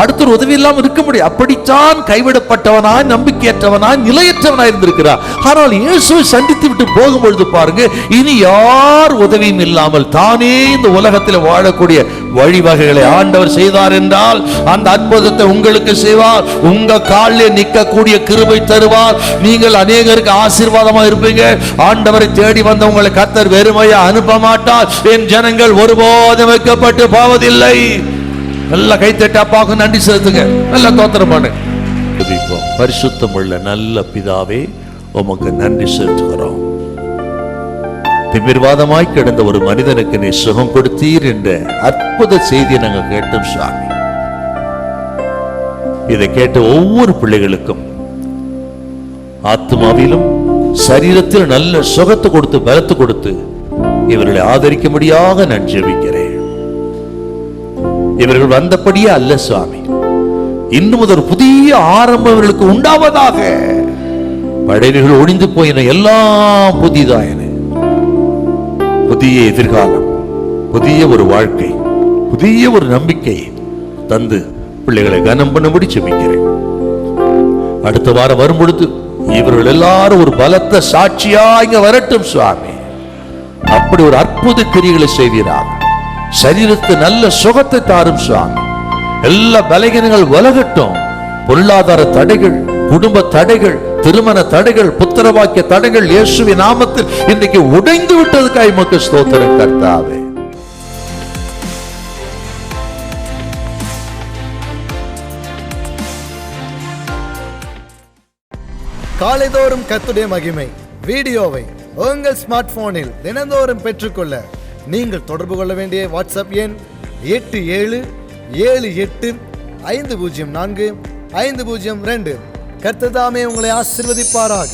அடுத்த உதவி இல்லாமல் இருக்க முடியும். அப்படித்தான் கைவிடப்பட்டவனாய், நம்பிக்கையற்றவனாய், நிலையற்றவனாய் இருந்திருக்கிறார். ஆனால் இயேசுவை சந்தித்து விட்டு போகும்பொழுது பாருங்க, இனி யார் உதவியும் இல்லாமல் தானே இந்த உலகத்தில் வாழக்கூடிய வழிவகைகளை ஆண்டவர் செய்தார் என்றால் அந்த அற்புதத்தை உங்களுக்கு செய்வார். உங்க காலில் நிற்கக்கூடிய கிருபை தருவார். நீங்கள் அநேகருக்கு ஆசீர்வாதமா இருப்பீங்க. ஆண்டவரை தேடி வந்த உங்களை கர்த்தர் வெறுமையா அனுப்ப மாட்டார். என் ஜனங்கள் ஒருபோதும் வைக்கப்பட்டு போவதில்லை. நல்ல கைத்தட்ட அப்பாவுக்கு நன்றி செலுத்துங்க. நல்ல தோத்திரம் பண்ணு. பரிசுத்தமுள்ள நல்ல பிதாவே, உமக்கு நன்றி செலுத்துகிறோம். திமிர்வாதமாய் கிடந்த ஒரு மனிதனுக்கு நீ சுகம் கொடுத்தீர் என்ற அற்புத செய்தியை நாங்கள் கேட்டோம் சுவாமி. இதை கேட்ட ஒவ்வொரு பிள்ளைகளுக்கும் ஆத்மாவிலும் சரீரத்தில் நல்ல சுகத்தை கொடுத்து பலத்தை கொடுத்து இவர்களை ஆதரிக்கும்படியாக நான் ஜெபிக்கிறேன். இவர்கள் வந்தபடியே அல்ல சுவாமி, இன்னும் ஒரு புதிய ஆரம்பம் இவர்களுக்கு உண்டாவதாக. பழையவைகள் ஒழிந்து போயின, எல்லாம் புதிதாயின. புதிய எதிர்காலம், புதிய ஒரு வாழ்க்கை, புதிய ஒரு நம்பிக்கை தந்து பிள்ளைகளை கனம் பண்ணும்படி ஜெபிக்கிறேன். அடுத்த வாரம் வரும்பொழுது இவர்கள் எல்லாரும் ஒரு பலத்த சாட்சியா இங்க வரட்டும் சுவாமி. அப்படி ஒரு அற்புத கிரியைகளை செய்வீராக. சரீரத்து நல்ல சுகத்தை தாரும் சுவாமி. எல்லா பலகீனங்கள் விலகட்டும். பொருளாதார தடைகள், குடும்ப தடைகள், திருமண தடைகள், புத்திரவாக்கிய தடைகள் இயேசுவின் நாமத்தில் இன்றைக்கு உடைந்து விட்டதுக்காக உமக்கு ஸ்தோத்திரம் கர்த்தாவே. காலைதோறும் கர்த்தருடைய மகிமை வீடியோவை உங்கள் ஸ்மார்ட் போனில் தினந்தோறும் பெற்றுக்கொள்ள நீங்கள் தொடர்பு கொள்ள வேண்டிய வாட்ஸ்அப் எண் 8778504502. கர்த்தர் தாமே உங்களை ஆசீர்வதிப்பாராக.